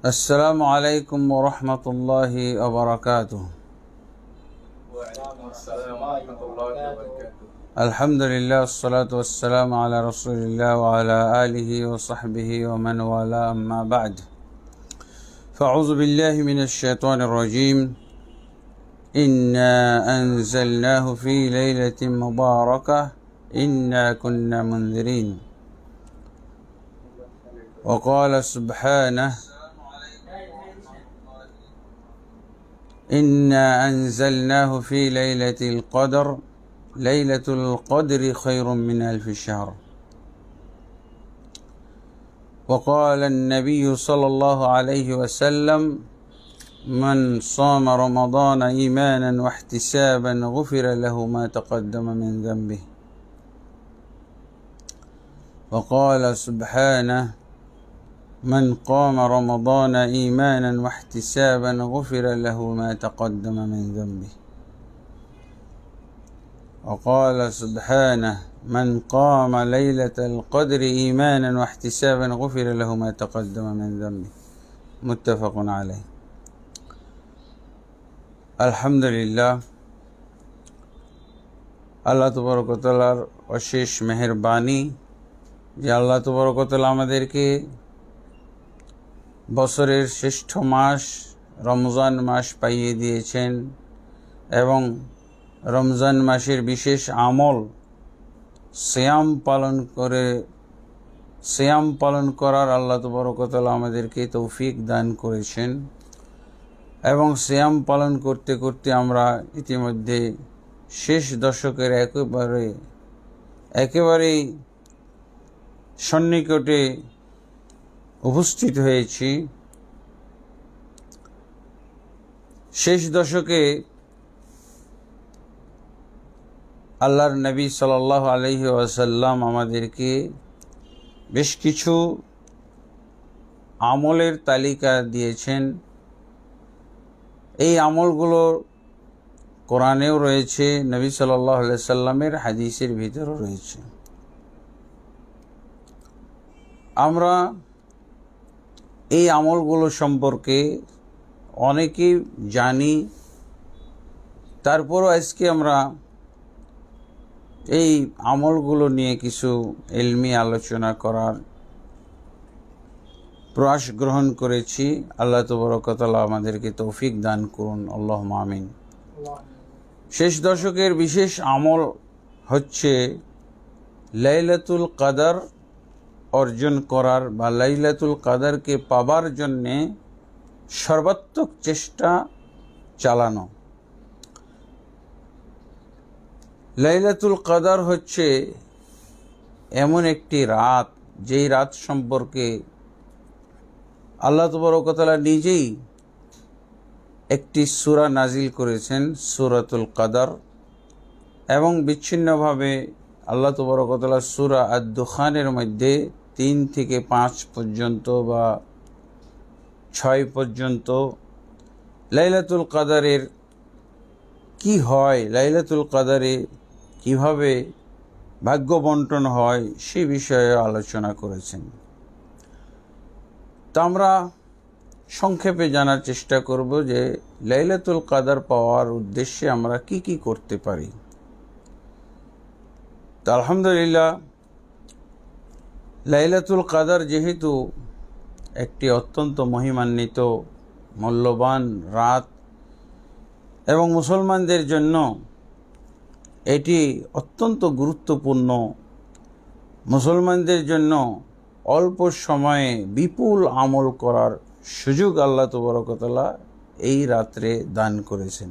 السلام عليكم ورحمة الله وبركاته. وعليكم السلام ورحمة الله وبركاته. الحمد لله والصلاة والسلام على رسول الله وعلى آله وصحبه ومن والاه، أما بعد. فأعوذ بالله من الشيطان الرجيم. إنا أنزلناه في ليلة مباركة إنا كنا منذرين. وقال سبحانه: إنا أنزلناه في ليلة القدر ليلة القدر خير من 1000 شهر. وقال النبي صلى الله عليه وسلم: من صام رمضان إيمانا واحتسابا غفر له ما تقدم من ذنبه. وقال سبحانه: من قام رمضان إيمانا واحتسابا غفر له ما تقدم من ذنبه. وقال سبحانه: من قام ليلة القدر إيمانا واحتسابا غفر له ما تقدم من ذنبه. متفق عليه. الحمد لله, আল্লাহ তাবারক ওয়া তাআলার অশেষ মেহেরবানি যে আল্লাহ তাবারক ওয়া তাআলা আমাদেরকে বছরের শ্রেষ্ঠ মাস রমজান মাস পাইয়ে দিয়েছেন এবং রমজান মাসের বিশেষ আমল সিয়াম পালন করার আল্লাহ তাবারক ওয়া তাআলা আমাদেরকে তৌফিক দান করেছেন এবং সিয়াম পালন করতে করতে আমরা ইতিমধ্যে শেষ দশকের একেবারেই সন্নিকটে উপস্থিত হয়েছি। শেষ দশকে আল্লাহর নবী সাল্লাল্লাহু আলাইহি ওয়াসাল্লাম আমাদেরকে বেশ কিছু আমলের তালিকা দিয়েছেন। এই আমলগুলো কোরআনেও রয়েছে, নবী সাল্লাল্লাহু আলাইহি ওয়াসাল্লামের হাদিসের ভিতরেও রয়েছে। আমরা এই আমলগুলো সম্পর্কে অনেকেই জানি, তারপরও আজকে আমরা এই আমলগুলো নিয়ে কিছু ইলমি আলোচনা করার প্রয়াস গ্রহণ করেছি। আল্লাহ তাবারক ওয়া তাআলা আমাদেরকে তৌফিক দান করুন, আল্লাহুম্মা আমিন। শেষ দশকের বিশেষ আমল হচ্ছে লাইলাতুল কদর অর্জন করার বা লাইলাতুল কদরকে পাবার জন্যে সর্বাত্মক চেষ্টা চালানো। লাইলাতুল কদর হচ্ছে এমন একটি রাত, যেই রাত সম্পর্কে আল্লাহ তাবারক ওয়া তাআলা নিজেই একটি সূরা নাজিল করেছেন, সূরাতুল কদর, এবং বিচ্ছিন্নভাবে আল্লাহ তাবারক ওয়া তাআলা সূরা আদ-দুখানের মধ্যে 3 থেকে 5 পর্যন্ত বা 6 পর্যন্ত লাইলাতুল কদরের কি হয়, লাইলাতুল কদরে কিভাবে ভাগ্য বন্টন হয় সে বিষয়ে আলোচনা করেছেন। তা আমরা সংক্ষেপে জানার চেষ্টা করব যে লাইলাতুল কদর পাওয়ার উদ্দেশ্যে আমরা কি কি করতে পারি। তো আলহামদুলিল্লাহ, লাইলাতুল কদর যেহেতু একটি অত্যন্ত মহিমান্বিত মূল্যবান রাত এবং মুসলমানদের জন্য এটি অত্যন্ত গুরুত্বপূর্ণ, মুসলমানদের জন্য অল্প সময়ে বিপুল আমল করার সুযোগ আল্লাহ তাবারক ওয়া তাআলা এই রাত্রে দান করেছেন।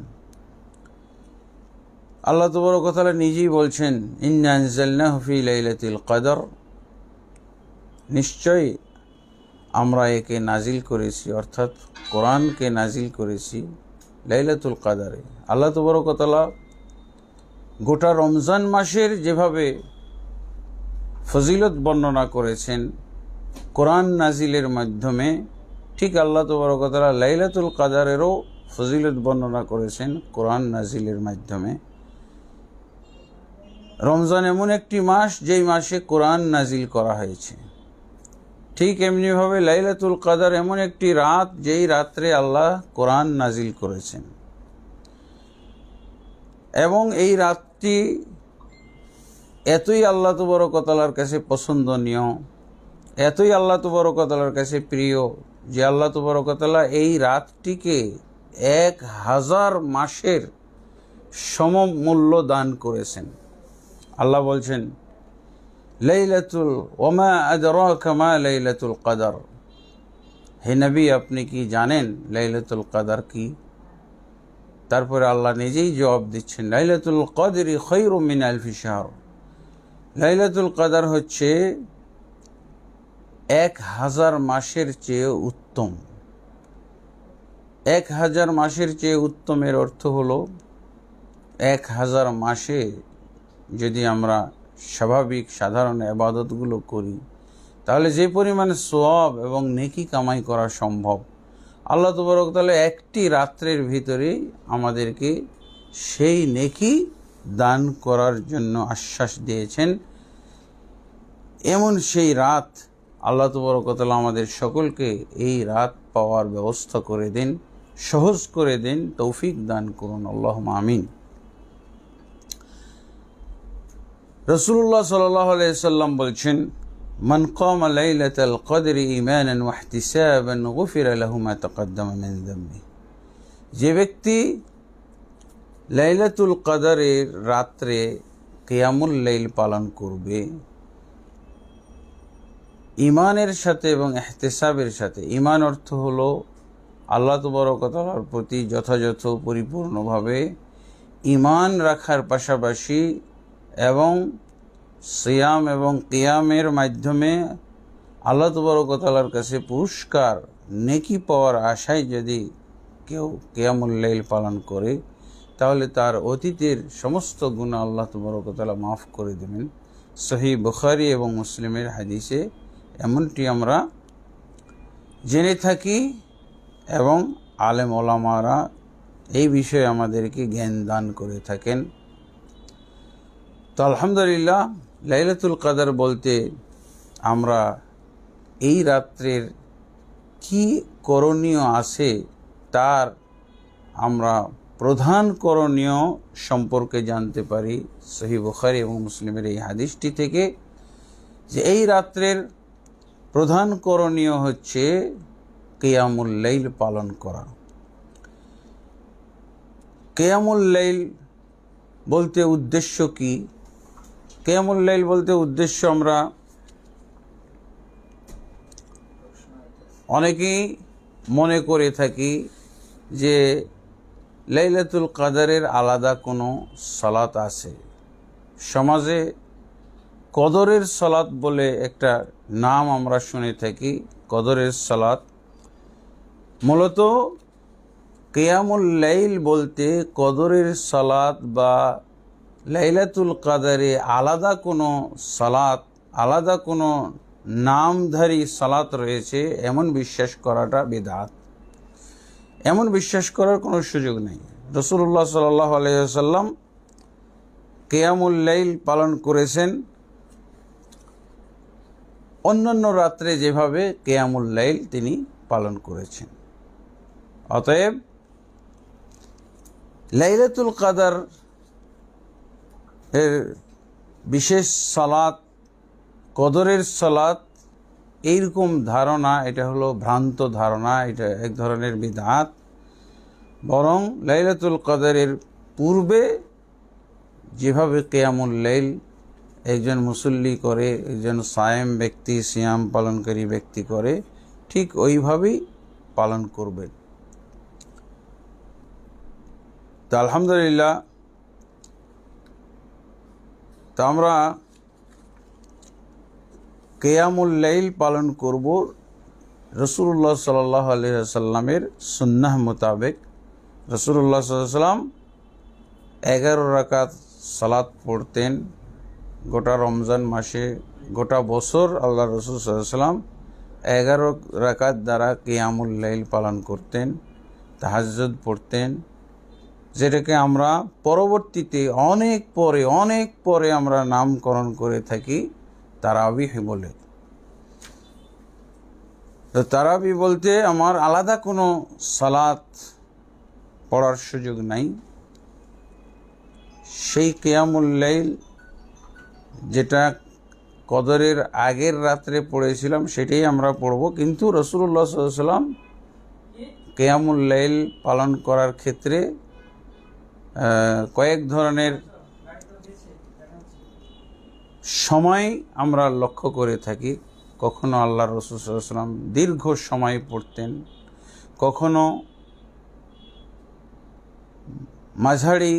আল্লাহ তাবারক ওয়া তাআলা নিজেই বলছেন, ইন্না আনজালনাহু ফি লাইলাতিল কদর, নিশ্চয়ই আমরা একে নাজিল করেছি, অর্থাৎ কোরআনকে নাজিল করেছি লাইলাতুল কদরে। আল্লাহ তাবারক ওয়া তাআলা গোটা রমজান মাসের যেভাবে ফজিলত বর্ণনা করেছেন কোরআন নাজিলের মাধ্যমে, ঠিক আল্লাহ তাবারক ওয়া তাআলা লাইলাতুল কদরেরও ফজিলত বর্ণনা করেছেন কোরআন নাজিলের মাধ্যমে। রমজান এমন একটি মাস যেই মাসে কোরআন নাজিল করা হয়েছে। ঠিক এমনিভাবে লাইলাতুল কদর এমন একটি রাত যেই রাত্রে আল্লাহ কোরআন নাজিল করেছেন, এবং এই রাতটি এতই আল্লাহ তাবারক ওয়া তাআলার কাছে পছন্দনীয়, এতই আল্লাহ তাবারক ওয়া তাআলার কাছে প্রিয় যে আল্লাহ তাবারক ওয়া তাআলা এই রাতটিকে 1000 মাসের সমমূল্য দান করেছেন। আল্লাহ বলছেন, লাইলাতুল ওমা আদরাকা মা লাইলাতুল কদর, হে নবী আপনি কি জানেন লাইলাতুল কদর কি? তারপরে আল্লাহ নিজেই জবাব দিচ্ছেন, লাইলাতুল কদরি খায়রুম মিন আলফি শাহর, লাইলাতুল কদর হচ্ছে 1000 মাসের চেয়ে উত্তম। 1000 মাসের চেয়ে উত্তমের অর্থ হলো 1000 মাসে যদি আমরা স্বাভাবিক সাধারণ ইবাদতগুলো করি তাহলে যে পরিমাণে সওয়াব এবং নেকি কামাই করা সম্ভব, আল্লাহ তাবারক ওয়া তাআলা একটি রাত্রের ভিতরেই আমাদেরকে সেই নেকি দান করার জন্য আশ্বাস দিয়েছেন। এমন সেই রাত আল্লাহ তাবারক ওয়া তাআলা আমাদের সকলকে এই রাত পাওয়ার ব্যবস্থা করে দিন, সহজ করে দিন, তৌফিক দান করুন, আল্লাহুম্মা আমিন। রাসূলুল্লাহ সাল্লাল্লাহু আলাইহি সাল্লাম বলছেন, মান কামা লাইলাতাল কদরি ঈমানান ওয়া ইহতিসাবান গুফিরা লাহু মা তাকদ্দামা মিন যামবি, যে ব্যক্তি লাইলাতুল কদরের রাত্রে কিয়ামুল লাইল পালন করবে ঈমানের সাথে এবং ইহতিসাবের সাথে, ঈমান অর্থ হলো আল্লাহ তাবারক ওয়া তাআলার প্রতি যথাযথ পরিপূর্ণভাবে ঈমান রাখার পাশাপাশি এবং সিয়াম এবং কিয়ামের মাধ্যমে আল্লাহ তাবারক ওয়া তাআলার কাছে পুরস্কার নেকি পাওয়ার আশায় যদি কেউ কিয়ামুল লাইল পালন করে তাহলে তার অতীতের সমস্ত গুনাহ আল্লাহ তাবারক ওয়া তাআলা মাফ করে দেবেন। সহিহ বুখারী এবং মুসলিমের হাদিসে এমনটি আমরা জেনে থাকি এবং আলেম ওলামারা এই বিষয়ে আমাদেরকে জ্ঞান দান করে থাকেন। তো আলহামদুলিল্লাহ, লাইলাতুল কদর বলতে আমরা এই রাত্রের কি করণীয় আছে তার আমরা প্রধান করণীয় সম্পর্কে জানতে পারি সহিহ বুখারী এবং মুসলিমের এই হাদিসটি থেকে, যে এই রাত্রের প্রধান করণীয় হচ্ছে কিয়ামুল লাইল পালন করা। কিয়ামুল লাইল বলতে উদ্দেশ্য কি? কিয়ামুল লাইল বলতে উদ্দেশ্য আমরা অনেকেই মনে করে থাকি যে লাইলাতুল কদরের আলাদা কোনো সালাত আছে। সমাজে কদরের সালাত বলে একটা নাম আমরা শুনে থাকি, কদরের সালাত। মূলত কিয়ামুল লাইল বলতে কদরের সালাত বা লাইলাতুল কদরে আলাদা কোনো সালাত, আলাদা কোনো নামধারী সালাত রয়েছে এমন বিশ্বাস করাটা বিদআত। এমন বিশ্বাস করার কোনো সুযোগ নেই। রাসূলুল্লাহ সাল্লাল্লাহু আলাইহি ওয়াসাল্লাম কিয়ামুল লাইল পালন করেছেন অন্যান্য রাত্রে যেভাবে কিয়ামুল লাইল তিনি পালন করেছেন। অতএব লাইলাতুল কদর এর বিশেষ সালাত, কদরের সালাত, এইরকম ধারণা এটা হলো ভ্রান্ত ধারণা, এটা এক ধরনের বিদআত। বরং লাইলাতুল কদরের পূর্বে যেভাবে কিয়ামুল লাইল একজন মুসল্লি করে, একজন সায়েম ব্যক্তি, সিয়াম পালনকারী ব্যক্তি করে, ঠিক ওইভাবেই পালন করবেন। তো আলহামদুলিল্লাহ, তো আমরা কিয়ামুল লাইল পালন করব রাসূলুল্লাহ সাল্লাল্লাহু আলাইহি ওয়াসাল্লামের সুন্নাহ মোতাবেক। রাসূলুল্লাহ সাল্লাল্লাহু আলাইহি ওয়াসাল্লাম 11 রাকাত সালাত পড়তেন গোটা রমজান মাসে। গোটা বছর আল্লাহ রাসূল সাল্লাল্লাহু আলাইহি ওয়াসাল্লাম 11 রাকাত দ্বারা কিয়ামুল লাইল পালন করতেন, তাহাজ্জুদ পড়তেন, যেটাকে আমরা পরবর্তীতে অনেক পরে আমরা নামকরণ করে থাকি তারাবিহ বলে। তো তারাবি বলতে আমার আলাদা কোনো সালাত পড়ার সুযোগ নাই, সেই কিয়ামুল লাইল যেটা কদরের আগের রাত্রে পড়েছিলাম সেটাই আমরা পড়ব। কিন্তু রাসূলুল্লাহ সাল্লাল্লাহু আলাইহি ওয়াসাল্লাম কিয়ামুল লাইল পালন করার ক্ষেত্রে কয়েক ধরনের সময় আমরা লক্ষ্য করে থাকি। কখনো আল্লাহ রাসূল সাল্লাল্লাহু আলাইহি ওয়াসাল্লাম দীর্ঘ সময় পড়তেন, কখনো মাঝারি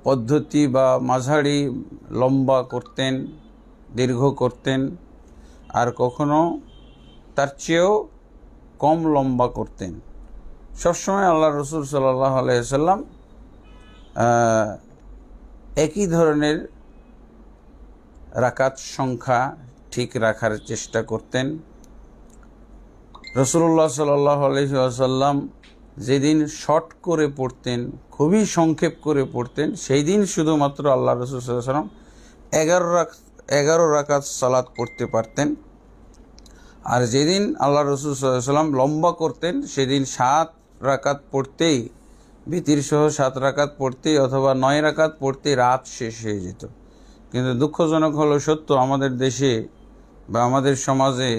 পদ্ধতি বা মাঝারি লম্বা করতেন, দীর্ঘ করতেন, আর কখনো তার চেয়েও কম লম্বা করতেন। সবসময় আল্লাহ রাসূল সাল্লাল্লাহু আলাইহি ওয়াসাল্লাম একই ধরনের রাকাত সংখ্যা ঠিক রাখার চেষ্টা করতেন। রাসূলুল্লাহ সাল্লাল্লাহু আলাইহি ওয়াসাল্লাম যেদিন শর্ট করে পড়তেন, খুবই সংক্ষেপ করে পড়তেন, সেই দিন শুধুমাত্র আল্লাহ রাসূল সাল্লাল্লাহু আলাইহি ওয়াসাল্লাম 11 রাকাত সালাত পড়তে পারতেন। আর যেদিন আল্লাহ রাসূল সাল্লাল্লাহু আলাইহি ওয়াসাল্লাম লম্বা করতেন সেদিন 7 রাকাত পড়তেই, বিতির সহ 7 রাকাত পড়তেই অথবা 9 রাকাত পড়তেই রাত শেষ হয়ে যেত। কিন্তু দুঃখজনক হলো সত্য, আমাদের দেশে বা আমাদের সমাজে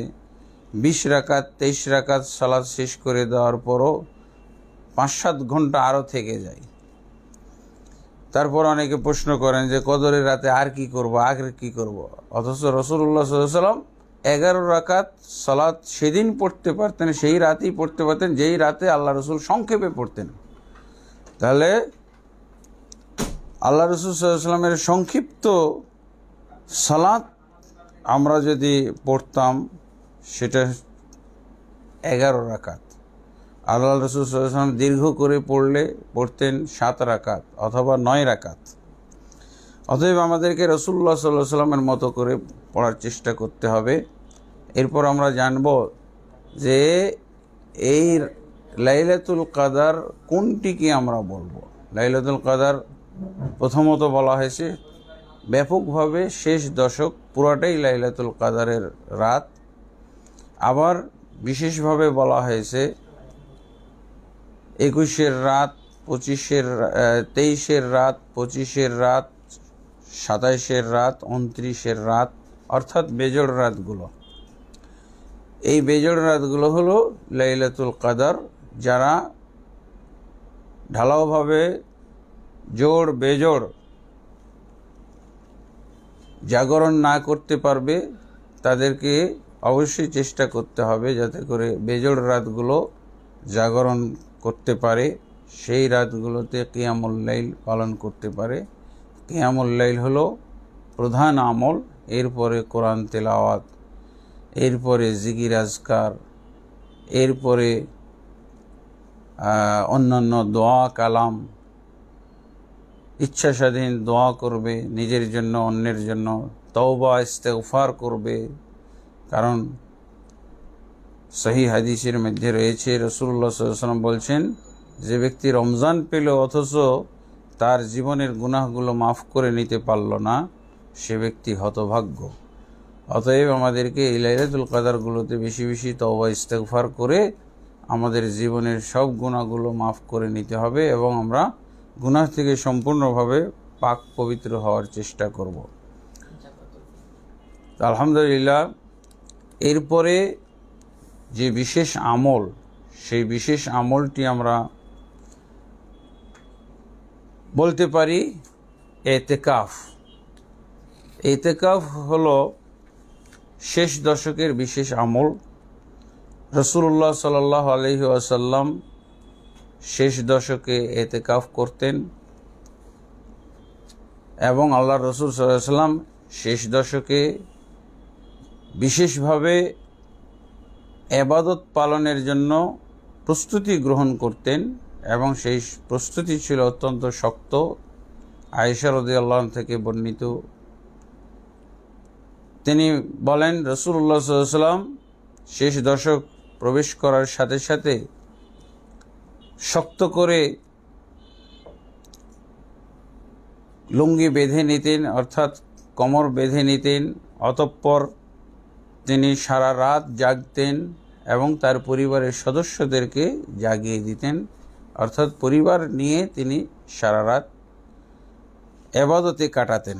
20 রাকাত 23 রাকাত সালাত শেষ করে দেওয়ার পরও 5-7 ঘন্টা আরও থেকে যায়। তারপর অনেকে প্রশ্ন করেন যে কদরের রাতে আর কি করব, আগে কি করব। অথচ রাসূলুল্লাহ সাল্লাল্লাহু আলাইহি ওয়াসাল্লাম 11 রাকাত সালাত সেদিন পড়তে পারতেন, সেই রাতেই পড়তে পারতেন যেই রাতে আল্লাহ রসুল সংক্ষেপে পড়তেন। তাহলে আল্লাহ রসুল সাল্লাল্লাহু আলাইহি ওয়াসাল্লামের সংক্ষিপ্ত সালাত আমরা যদি পড়তাম সেটা 11 রাকাত। আল্লাহ রসুল সাল্লাল্লাহু আলাইহি ওয়াসাল্লাম দীর্ঘ করে পড়তেন 7 রাকাত অথবা 9 রাকাত। অতএব আমাদেরকে রাসূলুল্লাহ সাল্লাল্লাহু আলাইহি ওয়াসাল্লামের মতো করে পড়ার চেষ্টা করতে হবে। এরপর আমরা জানব যে এই লাইলাতুল কাদার কোনটিকে আমরা বলবো। লাইলাতুল কাদার প্রথমত বলা হয়েছে ব্যাপকভাবে শেষ দশক পুরাটাই লাইলাতুল কাদারের রাত। আবার বিশেষভাবে বলা হয়েছে 21-এর রাত, 23-এর রাত, 25-এর রাত, 27-এর রাত, 29-এর রাত, অর্থাৎ বেজোড় রাতগুলো। এই বেজোড় রাতগুলো হলো লাইলাতুল কাদার। যারা ঢালাওভাবে জোড় বেজোড় জাগরণ না করতে পারবে তাদেরকে অবশ্যই চেষ্টা করতে হবে যাতে করে বেজোড় রাতগুলো জাগরণ করতে পারে, সেই রাতগুলোতে কিয়ামুল লাইল পালন করতে পারে। কিয়ামুল লাইল হলো প্রধান আমল, এরপরে কোরআন তেলাওয়াত, এরপরে জিকির আজকার, এরপরে অন্যান্য দোয়া কালাম, ইচ্ছা স্বাধীন দোয়া করবে, নিজের জন্য অন্যের জন্য তওবা ইস্তেগফার করবে। কারণ সহিহ হাদিসের মধ্যে রয়েছে রাসূলুল্লাহ সাল্লাল্লাহু আলাইহি ওয়াসাল্লাম বলছেন, যে ব্যক্তি রমজান পেল অথচ তার জীবনের গুনাহগুলো মাফ করে নিতে পারল না, সে ব্যক্তি হতভাগ্য। অতএব আমাদেরকে এই লাইলাতুল কাদারগুলোতে বেশি বেশি তওবা ইস্তেগফার করে আমাদের জীবনের সব গুনাহগুলো মাফ করে নিতে হবে এবং আমরা গুনাহ থেকে সম্পূর্ণভাবে পাক পবিত্র হওয়ার চেষ্টা করব। আলহামদুলিল্লাহ, এরপরে যে বিশেষ আমল, সেই বিশেষ আমলটি আমরা বলতে পারি এতেকাফ। এতেকাফ হলো শেষ দশকের বিশেষ আমল। রাসূলুল্লাহ সাল্লাল্লাহু আলাইহি ওয়াসাল্লাম শেষ দশকে এতেকাফ করতেন এবং আল্লাহ রাসূল সাল্লাল্লাহু আলাইহি ওয়াসাল্লাম শেষ দশকে বিশেষভাবে ইবাদত পালনের জন্য প্রস্তুতি গ্রহণ করতেন এবং সেই প্রস্তুতি ছিল অত্যন্ত শক্ত। আয়েশা রাদিয়াল্লাহু আনহা থেকে বর্ণিত, তিনি বলেন রাসূলুল্লাহ সাল্লাল্লাহু আলাইহি ওয়াসাল্লাম শেষ দশক প্রবেশ করার সাথে সাথে শক্ত করে লুঙ্গি বেঁধে নিতেন, অর্থাৎ কোমর বেঁধে নিতেন, অতঃপর তিনি সারা রাত জাগতেন এবং তার পরিবারের সদস্যদেরকে জাগিয়ে দিতেন, অর্থাৎ পরিবার নিয়ে তিনি সারা রাত ইবাদতে কাটাতেন।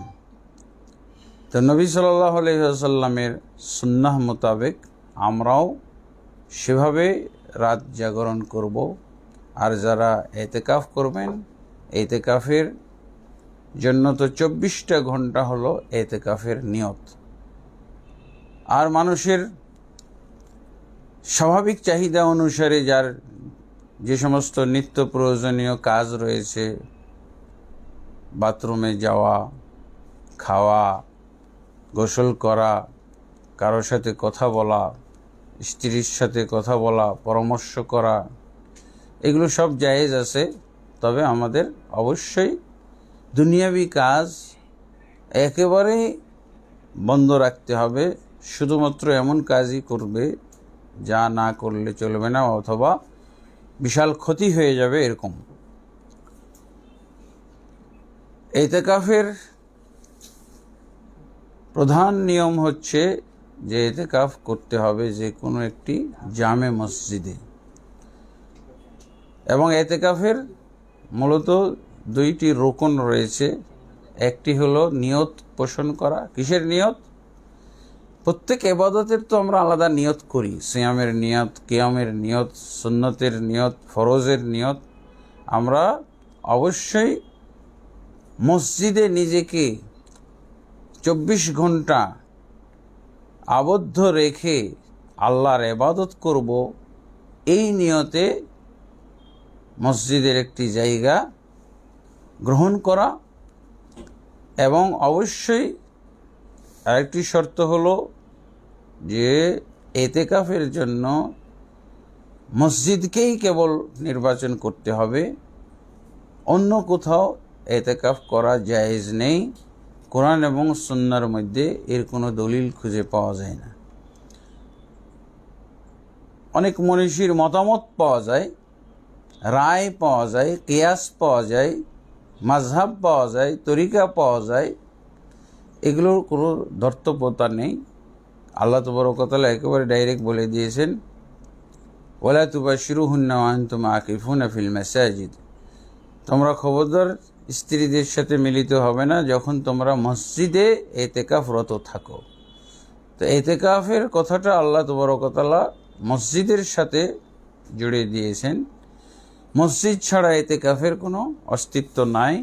তো নবী সাল্লাল্লাহু আলাইহি ওয়াসাল্লামের সুন্নাহ মোতাবেক আমরাও সেভাবে রাত জাগরণ করব। আর যারা এতেকাফ করবেন, এতেকাফের জন্য তো 24টা ঘন্টা হলো এতেকাফের নিয়ত। আর মানুষের স্বাভাবিক চাহিদা অনুসারে যার যে সমস্ত নিত্য প্রয়োজনীয় কাজ রয়েছে, বাথরুমে যাওয়া, খাওয়া, গোসল করা, কারোর সাথে কথা বলা, স্ত্রীর সাথে কথা বলা, পরামর্শ করা, এগুলো সব জায়েজ আছে। তবে আমাদের অবশ্যই দুনিয়াবি কাজ একেবারে বন্ধ রাখতে হবে। শুধুমাত্র এমন কাজই করবে যা না করলে চলবে না, অথবা বিশাল ক্ষতি হয়ে যাবে এরকম। ইতিকাফের প্রধান নিয়ম হচ্ছে যে ইতিকাফ করতে হবে যে কোনো একটি জামে মসজিদে। এবং ইতিকাফের মূলত দুইটি রুকন রয়েছে। একটি হলো নিয়ত পোষণ করা। কিসের নিয়ত? প্রত্যেক ইবাদতের তো আমরা আলাদা নিয়ত করি, সিয়ামের নিয়ত, কিয়ামের নিয়ত, সুন্নতের নিয়ত, ফরজের নিয়ত। আমরা অবশ্যই মসজিদে নিজেকে 24 ঘন্টা আবদ্ধ রেখে আল্লাহর ইবাদত করব, এই নিয়তে মসজিদের একটি জায়গা গ্রহণ করা। এবং অবশ্যই আরেকটি শর্ত হলো যে ইতিকাফের জন্য মসজিদকেই কেবল নির্বাচন করতে হবে, অন্য কোথাও ইতিকাফ করা জায়েজ নেই। কোরআন এবং সুন্নাহর মধ্যে এর কোনো দলিল খুঁজে পাওয়া যায় না। অনেক মনীষীর মতামত পাওয়া যায়, রায় পাওয়া যায়, কিয়াস পাওয়া যায়, মাযহাব পাওয়া যায়, তরিকা পাওয়া যায়। এগুলোর কোনো ধর্তব্যতা নেই। আল্লাহ তাবারক ওয়া তাআলা একেবারে ডাইরেক্ট বলে দিয়েছেন, ওয়ালা তুবাশিরুহুন্না ওয়া আনতুম আকিফুনা ফিল মাসাজিদ, তোমরা খবরদার স্ত্রীদের সাথে মিলিত হবে না যখন তোমরা মসজিদে ইতিকাফরত থাকো। তো ইতিকাফের কথাটা আল্লাহ তাবারক ওয়া তাআলা মসজিদের সাথে জুড়ে দিয়েছেন। মসজিদ ছাড়া ইতিকাফের কোনো অস্তিত্ব নাই।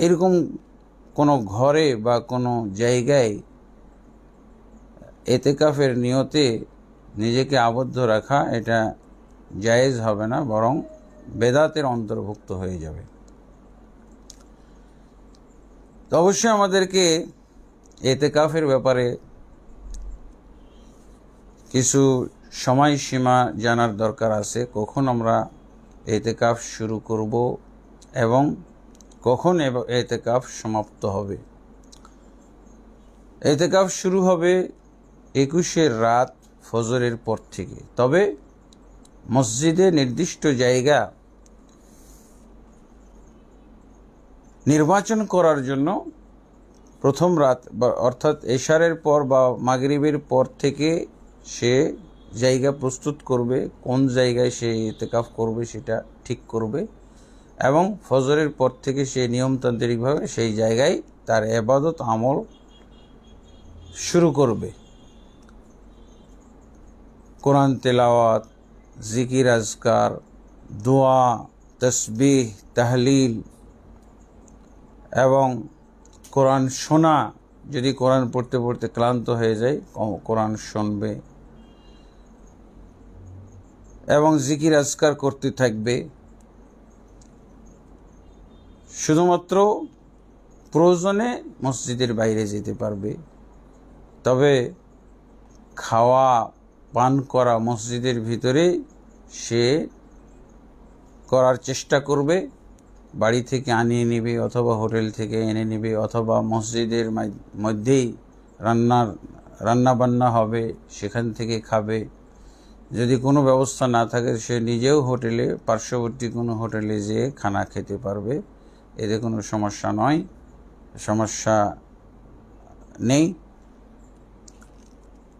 এরকম কোনো ঘরে বা কোনো জায়গায় ইতিকাফের নিয়তে নিজেকে আবদ্ধ রাখা এটা জায়েজ হবে না, বরং বেদাতের অন্তর্ভুক্ত হয়ে যাবে। তো অবশ্যই আমাদেরকে ইতিকাফের ব্যাপারে কিছু সময়সীমা জানার দরকার আছে। কখন আমরা ইতিকাফ শুরু করব এবং কখন ইতিকাফ সমাপ্ত হবে। ইতিকাফ শুরু হবে 21 রাত ফজরের পর থেকে। তবে মসজিদে নির্দিষ্ট জায়গা নির্বাচন করার জন্য প্রথম রাত অর্থাৎ এশারের পর বা মাগরিবের পর থেকে সে জায়গা প্রস্তুত করবে, কোন জায়গায় সে ইতিকাফ করবে সেটা ঠিক করবে, এবং ফজরের পর থেকে সে নিয়মতান্ত্রিকভাবে সেই জায়গায় তার ইবাদত আমল শুরু করবে। কোরআন তেলাওয়াত, জিকির আজকার, দোয়া, তসবিহ, তাহলিল এবং কোরআন শোনা। যদি কোরআন পড়তে পড়তে ক্লান্ত হয়ে যায়, কোরআন শুনবে এবং জিকির আজকার করতে থাকবে। শুধুমাত্র প্রয়োজনে মসজিদের বাইরে যেতে পারবে। তবে খাওয়া পান করা মসজিদের ভিতরে সে করার চেষ্টা করবে। বাড়ি থেকে আনিয়ে নেবে অথবা হোটেল থেকে এনে নেবে, অথবা মসজিদের মধ্যেই রান্না বান্না হবে, সেখান থেকে খাবে। যদি কোনো ব্যবস্থা না থাকে সে নিজেও হোটেলে, পার্শ্ববর্তী কোনো হোটেলে যেয়ে খানা খেতে পারবে। এতে কোনো সমস্যা নেই।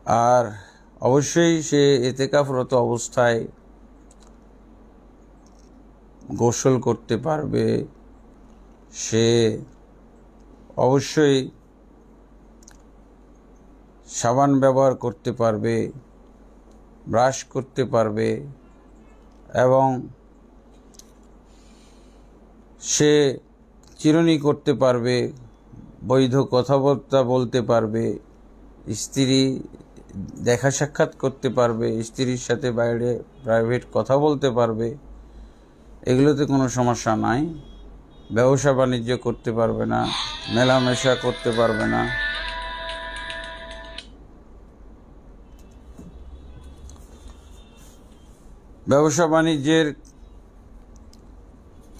আর অবশ্যই সে ইতিকাফরত অবস্থায় গোসল করতে পারবে, সে অবশ্যই সাবান ব্যবহার করতে পারবে, ব্রাশ করতে পারবে এবং সে চিরুনি করতে পারবে, বৈধ কথাবার্তা বলতে পারবে, স্ত্রী দেখা সাক্ষাৎ করতে পারবে, স্ত্রীর সাথে বাইরে প্রাইভেট কথা বলতে পারবে, এগুলোতে কোনো সমস্যা নাই। ব্যবসা বাণিজ্য করতে পারবে না, মেলামেশা করতে পারবে না। ব্যবসা বাণিজ্যের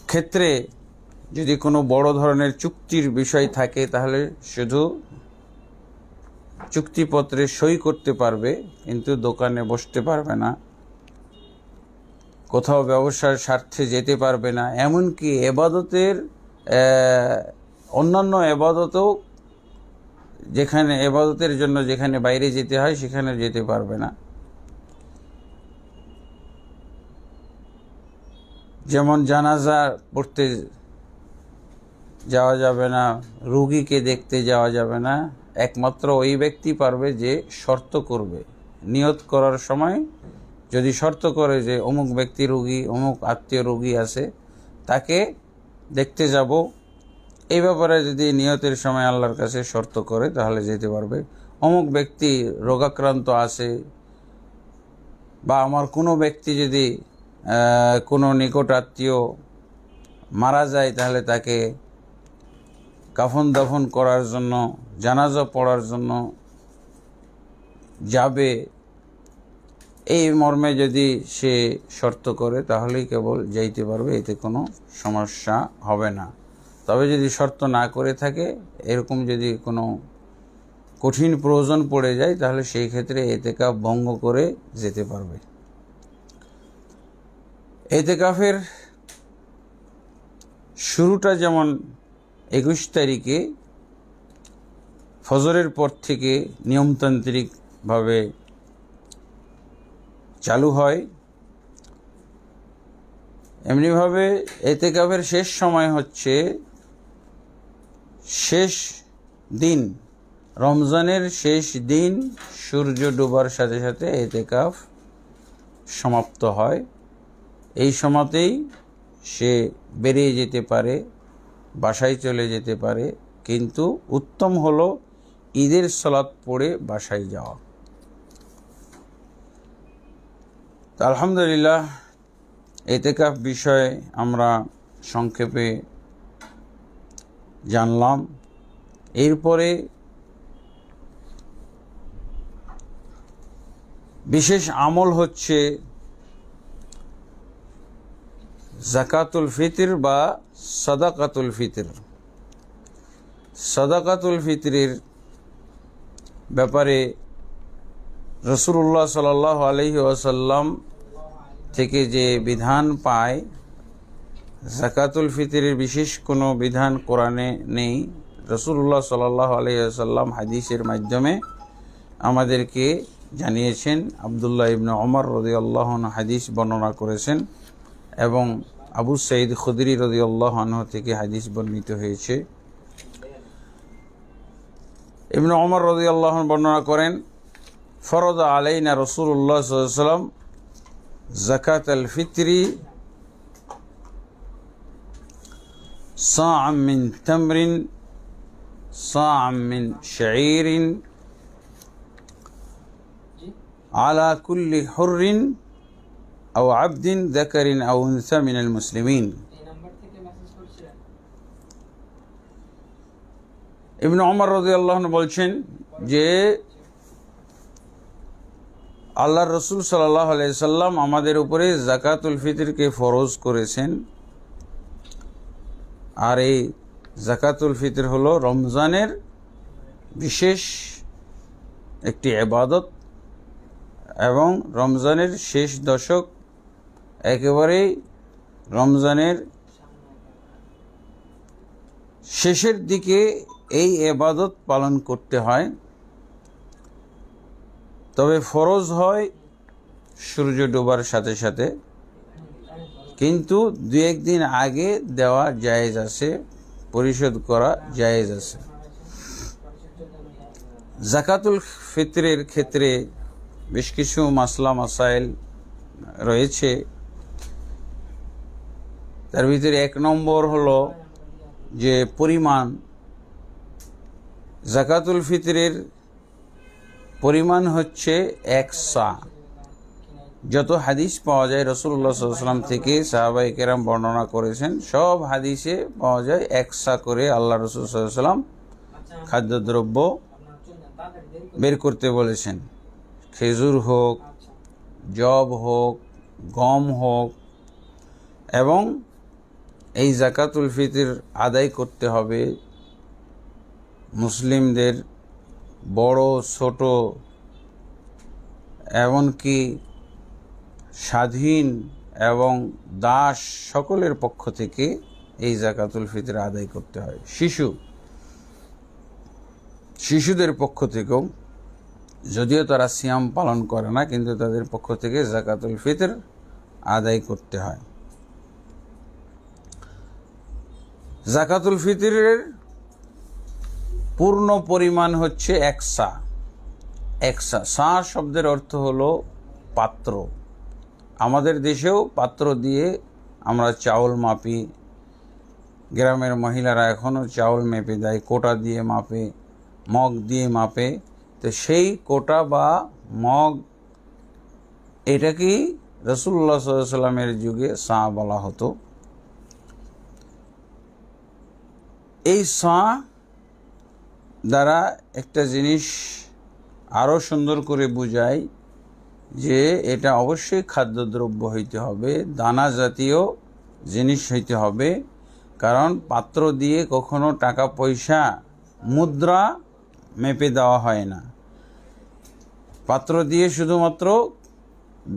ক্ষেত্রে যদি কোনো বড় ধরনের চুক্তির বিষয় থাকে তাহলে শুধু চুক্তিপত্রে সই করতে পারবে, কিন্তু দোকানে বসতে পারবে না, কোথাও ব্যবসার স্বার্থে যেতে পারবে না। এমনকি এবাদতের অন্যান্য এবাদতও, যেখানে এবাদতের জন্য যেখানে বাইরে যেতে হয় সেখানে যেতে পারবে না। যেমন জানাজা পড়তে যাওয়া যাবে না, রুগীকে দেখতে যাওয়া যাবে না। একমাত্র ওই ব্যক্তি পারবে যে শর্ত করবে, নিয়ত করার সময় যদি শর্ত করে যে অমুক ব্যক্তি রুগী, অমুক আত্মীয় রুগী আছে, তাকে দেখতে যাব, এই ব্যাপারে যদি নিয়তের সময় আল্লাহর কাছে শর্ত করে তাহলে যেতে পারবে। অমুক ব্যক্তি রোগাক্রান্ত আছে, বা আমার কোনো ব্যক্তি যদি কোনো নিকট আত্মীয় মারা যায় তাহলে তাকে কাফন দাফন করার জন্য, জানাজা পড়ার জন্য যাবে, এই মর্মে যদি সে শর্ত করে তাহলেই কেবল যাইতে পারবে, এতে কোনো সমস্যা হবে না। তবে যদি শর্ত না করে থাকে, এরকম যদি কোনো কঠিন প্রয়োজন পড়ে যায় তাহলে সেই ক্ষেত্রে ইতিকাফ ভঙ্গ করে যেতে পারবে। ইতিকাফের শুরুটা যেমন 21 তারিখে ফজরের পর থেকে নিয়মতান্ত্রিকভাবে চালু হয়, এমনিভাবে ইতিকাফের শেষ সময় হচ্ছে শেষ দিন, রমজানের শেষ দিন সূর্য ডোবার সাথে সাথে ইতিকাফ সমাপ্ত হয়। এই সময়তেই সে বেরিয়ে যেতে পারে, বাসায় চলে যেতে পারে, কিন্তু উত্তম হলো ঈদের সালাত পড়ে বাসায় যাওয়া। আলহামদুলিল্লাহ, ইতিকাফ বিষয়ে আমরা সংক্ষেপে জানলাম। এরপরে বিশেষ আমল হচ্ছে জাকাতুল ফিতর বা সাদাকাতুল ফিতর। সাদাকাতুল ফিতরের ব্যাপারে রাসূলুল্লাহ সাল্লাল্লাহু আলাইহি ওয়াসাল্লাম থেকে যে বিধান পায়, জাকাতুল ফিতরের বিশেষ কোনো বিধান কোরআনে নেই। রাসূলুল্লাহ সাল্লাল্লাহু আলাইহি ওয়াসাল্লাম হাদিসের মাধ্যমে আমাদেরকে জানিয়েছেন। আব্দুল্লাহ ইবনে ওমর রাদিয়াল্লাহু আনহু হাদিস বর্ণনা করেছেন এবং আবু সাঈদ খুদরি রাদিয়াল্লাহু আনহু থেকে হাদিস বর্ণিত হয়েছে। ইবনে ওমর রাদিয়াল্লাহু আনহু বর্ণনা করেন, ফরদা আলাইনা রাসূলুল্লাহ সাল্লাল্লাহু আলাইহি ওয়াসাল্লাম যাকাতাল ফিতরি সা'আম মিন তামরিন সা'আম মিন শাঈরিন আলা কুল্লি হুররিন আও আবদিন যাকারিন আও উনসা মিনাল মুসলিমিন। ইবনে ওমর রাদিয়াল্লাহু আনহু বলছেন যে আল্লাহর রাসূল সাল্লাল্লাহু আলাইহি সাল্লাম আমাদের উপরে যাকাতুল ফিতরকে ফরজ করেছেন। আর এই যাকাতুল ফিতর হলো রমজানের বিশেষ একটি ইবাদত এবং রমজানের শেষ দশক, একেবারেই রমজানের শেষের দিকে এই ইবাদত পালন করতে হয়। তবে ফরজ হয় সূর্য ডোবার সাথে সাথে, কিন্তু দু একদিন আগে দেওয়া জায়েজ আছে, পরিশোধ করা জায়েজ আছে। জাকাতুল ফিতরের ক্ষেত্রে বেশ কিছু মাসলা মাসাইল রয়েছে। তার ভিতরে এক নম্বর হলো যে পরিমাণ। জাকাতুল ফিতরের পরিমাণ হচ্ছে 1 সা। যত হাদিস পাওয়া যায় রাসূলুল্লাহ সাল্লাল্লাহু আলাইহি ওয়াসাল্লাম থেকে, সাহাবায়ে কেরাম বর্ণনা করেছেন, সব হাদিসে পাওয়া যায় 1 সা করে আল্লাহ রাসূল সাল্লাল্লাহু আলাইহি ওয়াসাল্লাম খাদ্যদ্রব্য বের করতে বলেছেন। খেজুর হোক, জব হোক, গম হোক, এবং এই জাকাতুল ফিতর আদায় করতে হবে মুসলিমদের বড় ছোট এমনকি স্বাধীন এবং দাস সকলের পক্ষ থেকে এই জাকাতুল ফিতর আদায় করতে হয়। শিশুদের পক্ষ থেকেও, যদিও তারা সিয়াম পালন করে না, কিন্তু তাদের পক্ষ থেকে জাকাতুল ফিতর আদায় করতে হয়। জাকাতুল ফিতরের পূর্ণ পরিমাণ হচ্ছে 1 সা। 1 সা। সা শব্দের অর্থ হলো পাত্র। আমাদের দেশেও পাত্র দিয়ে আমরা চাউল মাপি। গ্রামের মহিলারা এখনও চাউল মেপে দেয়, কোটা দিয়ে মাপে, মগ দিয়ে মাপে। তো সেই কোটা বা মগ, এটাকেই রাসূলুল্লাহ সাল্লাল্লাহু আলাইহি ওয়াসাল্লামের যুগে সা বলা হতো। এই সা দ্বারা একটা জিনিস আরও সুন্দর করে বোঝায় যে এটা অবশ্যই খাদ্যদ্রব্য হইতে হবে, দানা জাতীয় জিনিস হইতে হবে। কারণ পাত্র দিয়ে কখনো টাকা পয়সা, মুদ্রা মেপে দেওয়া হয় না। পাত্র দিয়ে শুধুমাত্র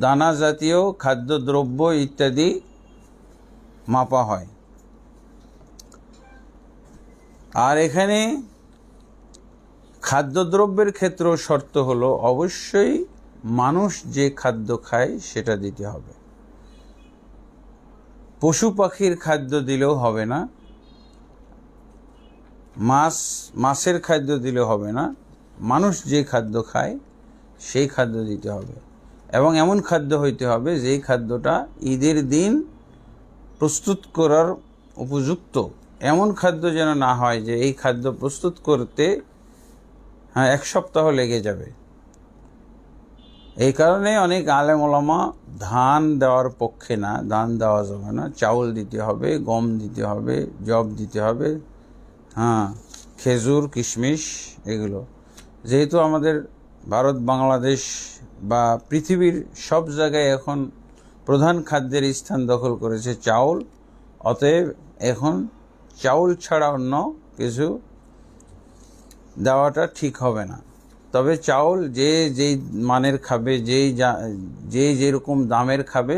দানা জাতীয় খাদ্যদ্রব্য ইত্যাদি মাপা হয়। আর এখানে খাদ্যদ্রব্যের ক্ষেত্রে শর্ত হলো অবশ্যই মানুষ যে খাদ্য খায় সেটা দিতে হবে। পশু পাখির খাদ্য দিলেও হবে না, মাছের খাদ্য দিলেও হবে না। মানুষ যে খাদ্য খায় সেই খাদ্য দিতে হবে, এবং এমন খাদ্য হইতে হবে যেই খাদ্যটা ঈদের দিন প্রস্তুত করার উপযুক্ত। এমন খাদ্য যেন না হয় যে এই খাদ্য প্রস্তুত করতে 1 সপ্তাহ লেগে যাবে। এই কারণে অনেক আলেম ওলামা ধান দেওয়ার পক্ষে না, ধান দেওয়া যাবে না। চাউল দিতে হবে, গম দিতে হবে, জব দিতে হবে, খেজুর, কিশমিশ, এগুলো। যেহেতু আমাদের ভারত, বাংলাদেশ বা পৃথিবীর সব জায়গায় এখন প্রধান খাদ্যের স্থান দখল করেছে চাউল, অতএব এখন চাউল ছাড়া অন্য কিছু দেওয়াটা ঠিক হবে না। তবে চাউল যে যেই মানের খাবে, যেরকম দামের খাবে,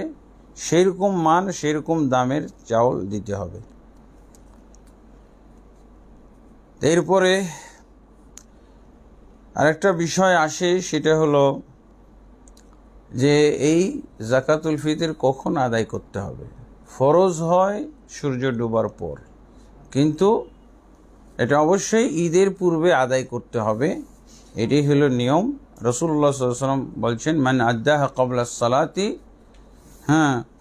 সেই রকম মান সেই রকম দামের চাউল দিতে হবে। এরপরে আরেকটা বিষয় আসে, সেটা হলো যে এই জাকাতুল ফিতর কখন আদায় করতে হবে। ফরজ হয় সূর্য ডোবার পর, কিন্তু এটা অবশ্যই ঈদের পূর্বে আদায় করতে হবে। এটাই হলো নিয়ম। রাসূলুল্লাহ সাল্লাল্লাহু আলাইহি ওয়াসাল্লাম বলছেন, মান আদ্দাহা ক্বাবলা সালাতি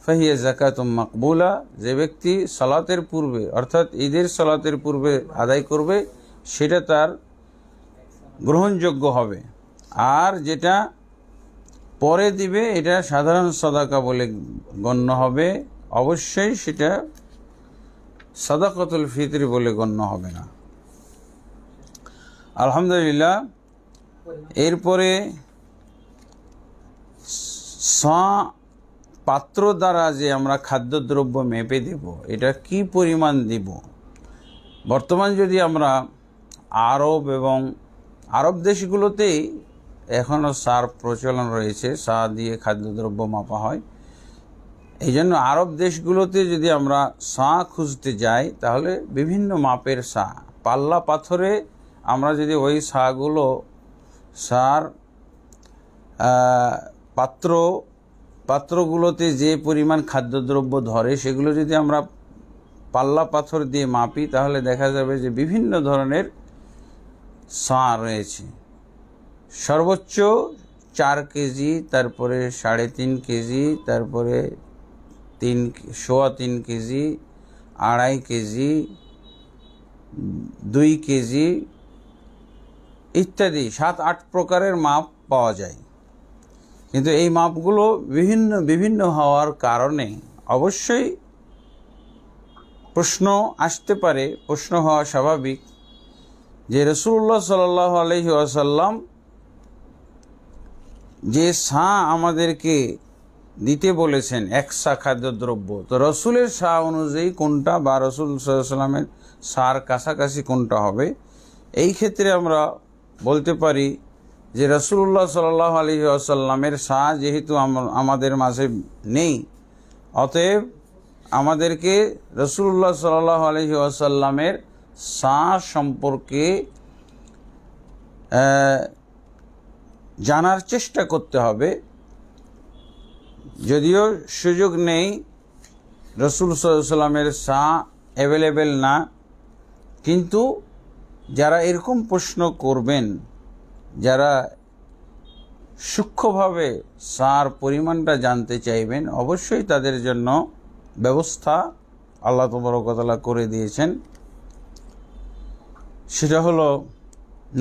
ফাহিয়া যাকাতুম মাকবুলা। যে ব্যক্তি সালাতের পূর্বে, অর্থাৎ ঈদের সালাতের পূর্বে আদায় করবে, সেটা তার গ্রহণযোগ্য হবে। আর যেটা পরে দিবে, এটা সাধারণ সাদাকা বলে গণ্য হবে। অবশ্যই সেটা সাদাকাতুল ফিতর বলে গণ্য হবে না। আলহামদুলিল্লাহ। এরপরে পাত্র দ্বারা যে আমরা খাদ্যদ্রব্য মেপে দেব, এটা কি পরিমাণ দিব। বর্তমান যদি আমরা আরব দেশগুলোতেই এখনও সার প্রচলন রয়েছে, সা দিয়ে খাদ্যদ্রব্য মাপা হয়। এই জন্য আরব দেশগুলোতে যদি আমরা সা খুঁজতে যাই, তাহলে বিভিন্ন মাপের সা, পাল্লা পাথরে আমরা যদি ওই সার পাত্রগুলোতে যে পরিমাণ খাদ্যদ্রব্য ধরে সেগুলো যদি আমরা পাল্লা পাথর দিয়ে মাপি তাহলে দেখা যাবে যে বিভিন্ন ধরনের সা রয়েছে। সর্বোচ্চ 4 কেজি, তারপরে 3.5 কেজি, তারপরে 3.25 কেজি, 2.5 কেজি, 2 কেজি ইত্যাদি 7-8 প্রকারের মাপ পাওয়া যায়। কিন্তু এই মাপগুলো বিভিন্ন হওয়ার কারণে অবশ্যই প্রশ্ন আসতে পারে, প্রশ্ন হওয়া স্বাভাবিক যে রাসূলুল্লাহ সাল্লাল্লাহু আলাইহি ওয়াসাল্লাম যে সা আমাদেরকে দিতে বলেছেন এক সা খাদ্যদ্রব্য, তো রসুলের সা অনুযায়ী কোনটা বা রসুল সাল্লাল্লাহু আলাইহি ওয়াসাল্লামের সার কাছাকাছি কোনটা হবে, এই ক্ষেত্রে আমরা বলতে পারি যে রাসূলুল্লাহ সাল্লাল্লাহু আলাইহি ওয়াসাল্লামের সা যেহেতু আমাদের মাঝে নেই, অতএব আমাদেরকে রাসূলুল্লাহ সাল্লাল্লাহু আলাইহি ওয়াসাল্লামের সা সম্পর্কে জানার চেষ্টা করতে হবে। যদিও সুযোগ নেই, রাসূল সাল্লাল্লাহু আলাইহি ওয়াসাল্লামের সা অ্যাভেলেবেল না, কিন্তু যারা এরকম প্রশ্ন করবেন, যারা সূক্ষ্মভাবে সার পরিমাণটা জানতে চাইবেন, অবশ্যই তাদের জন্য ব্যবস্থা আল্লাহ তাবারক ওয়া তাআলা করে দিয়েছেন। সেটা হলো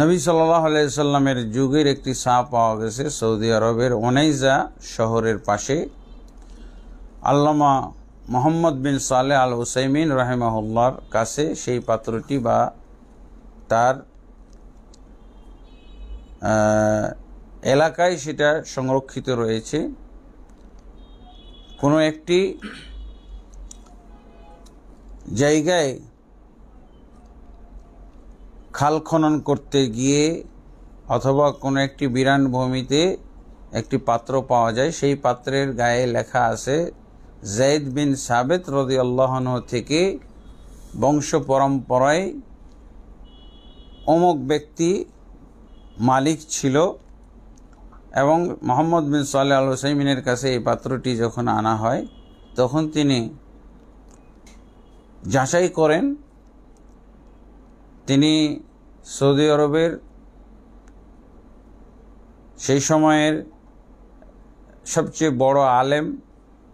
নবী সাল্লাল্লাহু আলাইহি সাল্লামের যুগের একটি সা পাওয়া গেছে সৌদি আরবের ওনাইজা শহরের পাশে। আল্লামা মোহাম্মদ বিন সালেহ আল উসাইমিন রাহিমাহুল্লাহর কাছে সেই পাত্রটি বা তার এলাকায় সেটা সংরক্ষিত রয়েছে। কোনো একটি জায়গায় খাল খনন করতে গিয়ে অথবা কোনো একটি বিরান ভূমিতে একটি পাত্র পাওয়া যায়, সেই পাত্রের গায়ে লেখা আছে যায়েদ বিন সাবিত রাদিয়াল্লাহু আনহু থেকে বংশ পরম্পরায় অমুক ব্যক্তি মালিক ছিল। এবং মোহাম্মদ বিন সালেহ আল উসাইমিনের কাছে এই পাত্রটি যখন আনা হয় তখন তিনি যাচাই করেন। তিনি সৌদি আরবের সেই সময়ের সবচেয়ে বড় আলেম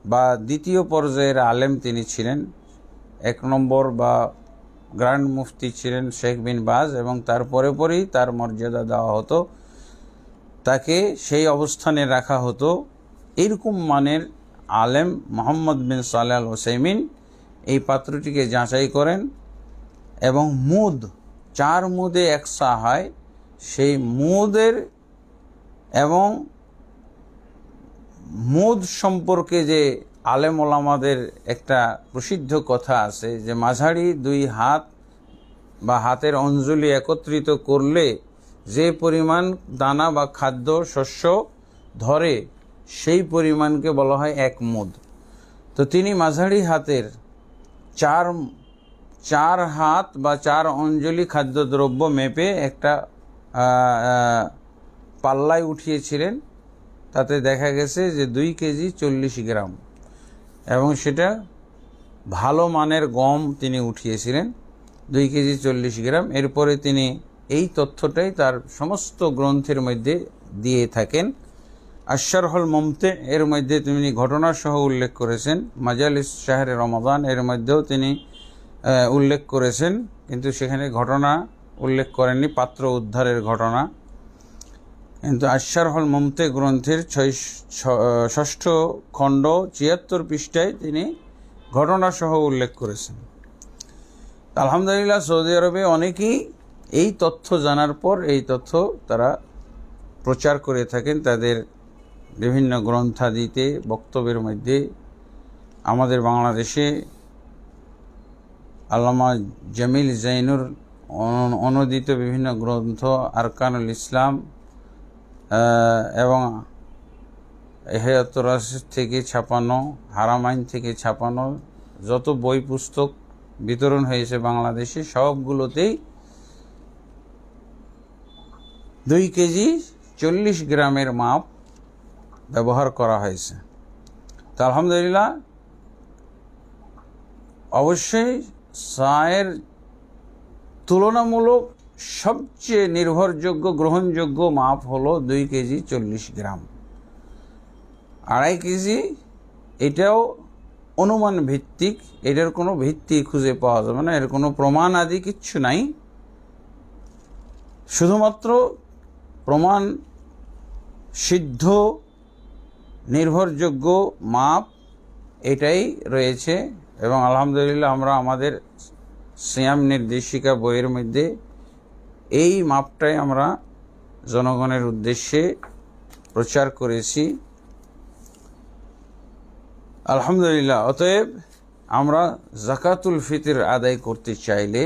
বা দ্বিতীয় পর্যায়ের আলেম তিনি ছিলেন। 1 নম্বর বা গ্র্যান্ড মুফতি ছিলেন শেখ বিন বাজ, এবং তার পরেই তার মর্যাদা দেওয়া হতো, তাকে সেই অবস্থানে রাখা হতো। এইরকম মানের আলেম মোহাম্মদ বিন সালেহ আল উসাইমিন এই পাত্রটিকে যাচাই করেন এবং মুদ 4 মুদে 1 সা হয়, সেই মুদের এবং মুদ সম্পর্কে যে আলেম ওলামাদের একটা প্রসিদ্ধ কথা আছে যে মাঝারি 2 হাত বা হাতের অঞ্জলি একত্রিত করলে যে পরিমাণ দানা বা খাদ্য শস্য ধরে সেই পরিমাণকে বলা হয় 1 মুদ। তো তিনি মাঝারি হাতের 4 হাত বা 4 অঞ্জলি খাদ্যদ্রব্য মেপে একটা পাল্লায় উঠিয়েছিলেন। তাতে দেখা গেছে যে 2 কেজি 40 গ্রাম, এবং সেটা ভালো মানের গম তিনি উঠিয়েছিলেন 2 কেজি 40 গ্রাম। এরপরে তিনি এই তথ্যটাই তার সমস্ত গ্রন্থের মধ্যে দিয়ে থাকেন। আশ-শারহুল মুমতি এর মধ্যে তিনি ঘটনাসহ উল্লেখ করেছেন, মাজালিস শাহরে রমাদান এর মধ্যেও তিনি উল্লেখ করেছেন, কিন্তু সেখানে ঘটনা উল্লেখ করেননি, পাত্র উদ্ধারের ঘটনা। কিন্তু আশ-শারহুল মুমতি গ্রন্থের 6ষ্ঠ খণ্ড 76 পৃষ্ঠায় তিনি ঘটনাসহ উল্লেখ করেছেন। আলহামদুলিল্লাহ, সৌদি আরবে অনেকেই এই তথ্য জানার পর এই তথ্য তারা প্রচার করে থাকেন তাদের বিভিন্ন গ্রন্থাদিতে, বক্তব্যের মধ্যে। আমাদের বাংলাদেশে আল্লামা জামিল জাইনুর অনুদিত বিভিন্ন গ্রন্থ, আরকানুল ইসলাম এবং ইহয়াতুর রাশিদ থেকে ছাপানো, হারামাইন থেকে ছাপানো যত বই পুস্তক বিতরণ হয়েছে বাংলাদেশে, সবগুলোতেই 2 কেজি 40 গ্রামের মাপ ব্যবহার করা হয়েছে। তো আলহামদুলিল্লাহ, অবশ্যই সায়ের তুলনামূলক সবচেয়ে নির্ভরযোগ্য গ্রহণযোগ্য মাপ হলো 2 কেজি 40 গ্রাম। 2.5 কেজি এটাও অনুমান ভিত্তিক, এটার কোনো ভিত্তি খুঁজে পাওয়া যাবে না, এর কোনো প্রমাণ আদি কিচ্ছু নাই, শুধুমাত্র প্রমাণ সিদ্ধ নির্ভরযোগ্য মাপ এটাই রয়েছে। এবং আলহামদুলিল্লাহ আমরা আমাদের সিয়াম নির্দেশিকা বইয়ের মধ্যে এই মাপটাই আমরা জনগণের উদ্দেশ্যে প্রচার করেছি আলহামদুলিল্লাহ। অতএব আমরা যাকাতুল ফিতর আদায় করতে চাইলে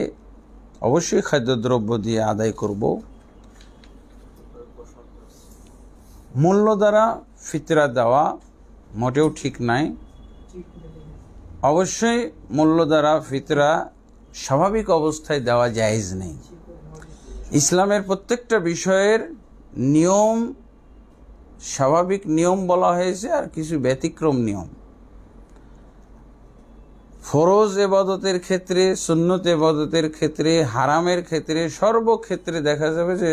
অবশ্যই খাদ্যদ্রব্য দিয়ে আদায় করব। মূল্য দ্বারা ফিতরা দেওয়া মোটেও ঠিক নাই। অবশ্যই মূল্য দ্বারা ফিতরা স্বাভাবিক অবস্থায় দেওয়া জায়েজ নেই। ইসলামের প্রত্যেকটা বিষয়ের নিয়ম স্বাভাবিক নিয়ম বলা হয়েছে, আর কিছু ব্যতিক্রম নিয়ম। ফরজ ইবাদতের ক্ষেত্রে, সুন্নত ইবাদতের ক্ষেত্রে, হারামের ক্ষেত্রে, সর্বক্ষেত্রে দেখা যাবে যে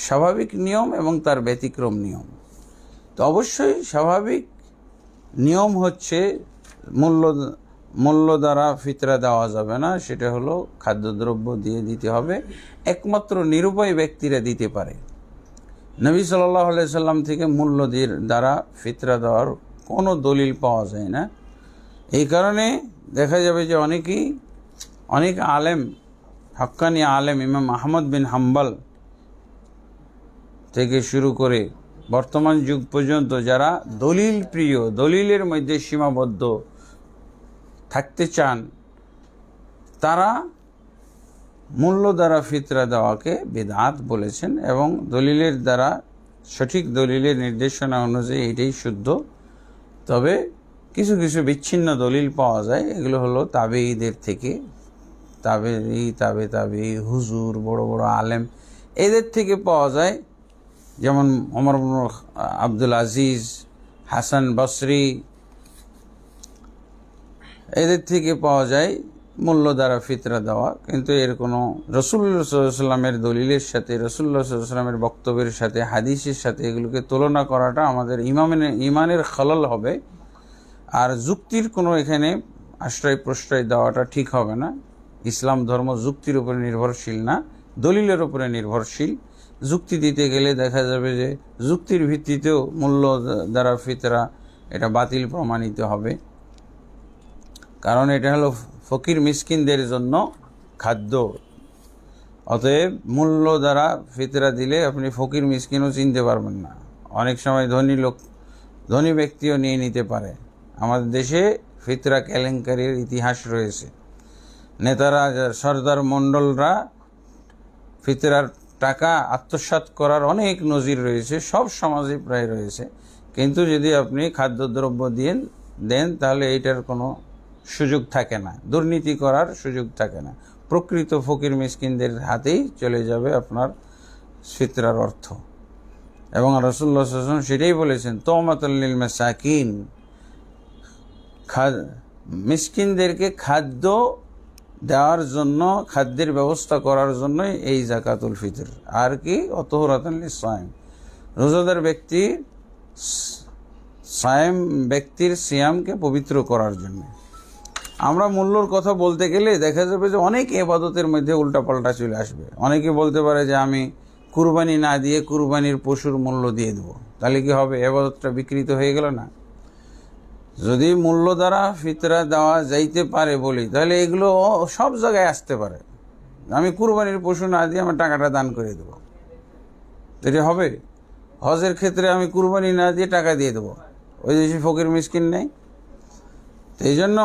স্বাভাবিক নিয়ম এবং তার ব্যতিক্রম নিয়ম। তো অবশ্যই স্বাভাবিক নিয়ম হচ্ছে মূল্য দ্বারা ফিতরা দেওয়া যাবে না, সেটা হলো খাদ্যদ্রব্য দিয়ে দিতে হবে। একমাত্র নিরুপায় ব্যক্তিরা দিতে পারে। নবী সাল্লাল্লাহু আলাইহি সাল্লাম থেকে মূল্য দ্বারা ফিতরা দেওয়ার কোনো দলিল পাওয়া যায় না। এই কারণে দেখা যাবে যে অনেক আলেম, হাক্কানি আলেম ইমাম আহমদ বিন হাম্বল থেকে শুরু করে বর্তমান যুগ পর্যন্ত যারা দলিল প্রিয়, দলিলের মধ্যে সীমাবদ্ধ থাকতে চান, তারা মূল্য দ্বারা ফিতরা দেওয়াকে বিদআত বলেছেন এবং দলিলের দ্বারা, সঠিক দলিলের নির্দেশনা অনুযায়ী এটাই শুদ্ধ। তবে কিছু কিছু বিচ্ছিন্ন দলিল পাওয়া যায়, এগুলো হলো তাবেঈদের থেকে, তাবেঈ হুজুর, বড় বড় আলেম, এদের থেকে পাওয়া যায়। যেমন ওমর ইবনে আব্দুল আজিজ, হাসান বসরি, এদের থেকে পাওয়া যায় মূল্য দ্বারা ফিতরা দেওয়া। কিন্তু এর কোনো রাসূলুল্লাহ সাল্লাল্লাহু আলাইহি ওয়াসাল্লামের দলিলের সাথে, রাসূলুল্লাহ সাল্লাল্লাহু আলাইহি ওয়াসাল্লামের বক্তব্যের সাথে, হাদিসের সাথে এগুলোকে তুলনা করাটা আমাদের ইমানের খলল হবে। আর যুক্তির কোনো এখানে আশ্রয় প্রশ্রয় দেওয়াটা ঠিক হবে না। ইসলাম ধর্ম যুক্তির উপরে নির্ভরশীল না, দলিলের উপরে নির্ভরশীল। যুক্তি দিতে গেলে দেখা যাবে যে যুক্তির ভিত্তিতেও মূল্য দ্বারা ফিতরা এটা বাতিল প্রমাণিত হবে। কারণ এটা হলো ফকির মিসকিনদের জন্য খাদ্য। অতএব মূল্য দ্বারা ফিতরা দিলে আপনি ফকির মিসকিনও চিনতে পারবেন না। অনেক সময় ধনী ব্যক্তিও নিয়ে নিতে পারে। আমাদের দেশে ফিতরা কেলেঙ্কারির ইতিহাস রয়েছে। নেতারা, সর্দার মণ্ডলরা ফিতরার টাকা আত্মসাৎ করার অনেক নজির রয়েছে, সব সমাজে প্রায় রয়েছে। কিন্তু যদি আপনি খাদ্যদ্রব্য দেন তাহলে এইটার কোনো সুযোগ থাকে না, দুর্নীতি করার সুযোগ থাকে না। প্রকৃত ফকির মিসকিনদের হাতেই চলে যাবে আপনার ফিতরার অর্থ। এবং রাসূলুল্লাহ সাল্লাল্লাহু আলাইহি ওয়াসাল্লাম সেটাই বলেছেন, তুমাতুল লিল মাসাকিন, মিসকিনদেরকে খাদ্য দেওয়ার জন্য, খাদ্যের ব্যবস্থা করার জন্যই এই যাকাতুল ফিতর। আর কি, অতহরাতান লিস-সাইম, রোজাদার ব্যক্তির সিয়ামকে পবিত্র করার জন্য। আমরা মূল্যর কথা বলতে গেলে দেখা যাবে যে অনেক ইবাদতের মধ্যে উল্টাপাল্টা চলে আসবে। অনেকে বলতে পারে যে আমি কুরবানি না দিয়ে কুরবানির পশুর মূল্য দিয়ে দেবো, তাহলে কি হবে? ইবাদতটা বিকৃত হয়ে গেল না? যদি মূল্য দ্বারা ফিতরা দেওয়া যাইতে পারে বলি, তাহলে এগুলো সব জায়গায় আসতে পারে। আমি কুরবানির পশু না দিয়ে আমার টাকাটা দান করে দেবো, এটা হবে? হজের ক্ষেত্রে আমি কুরবানি না দিয়ে টাকা দিয়ে দেবো, ওই দেশে ফকির মিসকিন নেই। তো এই জন্য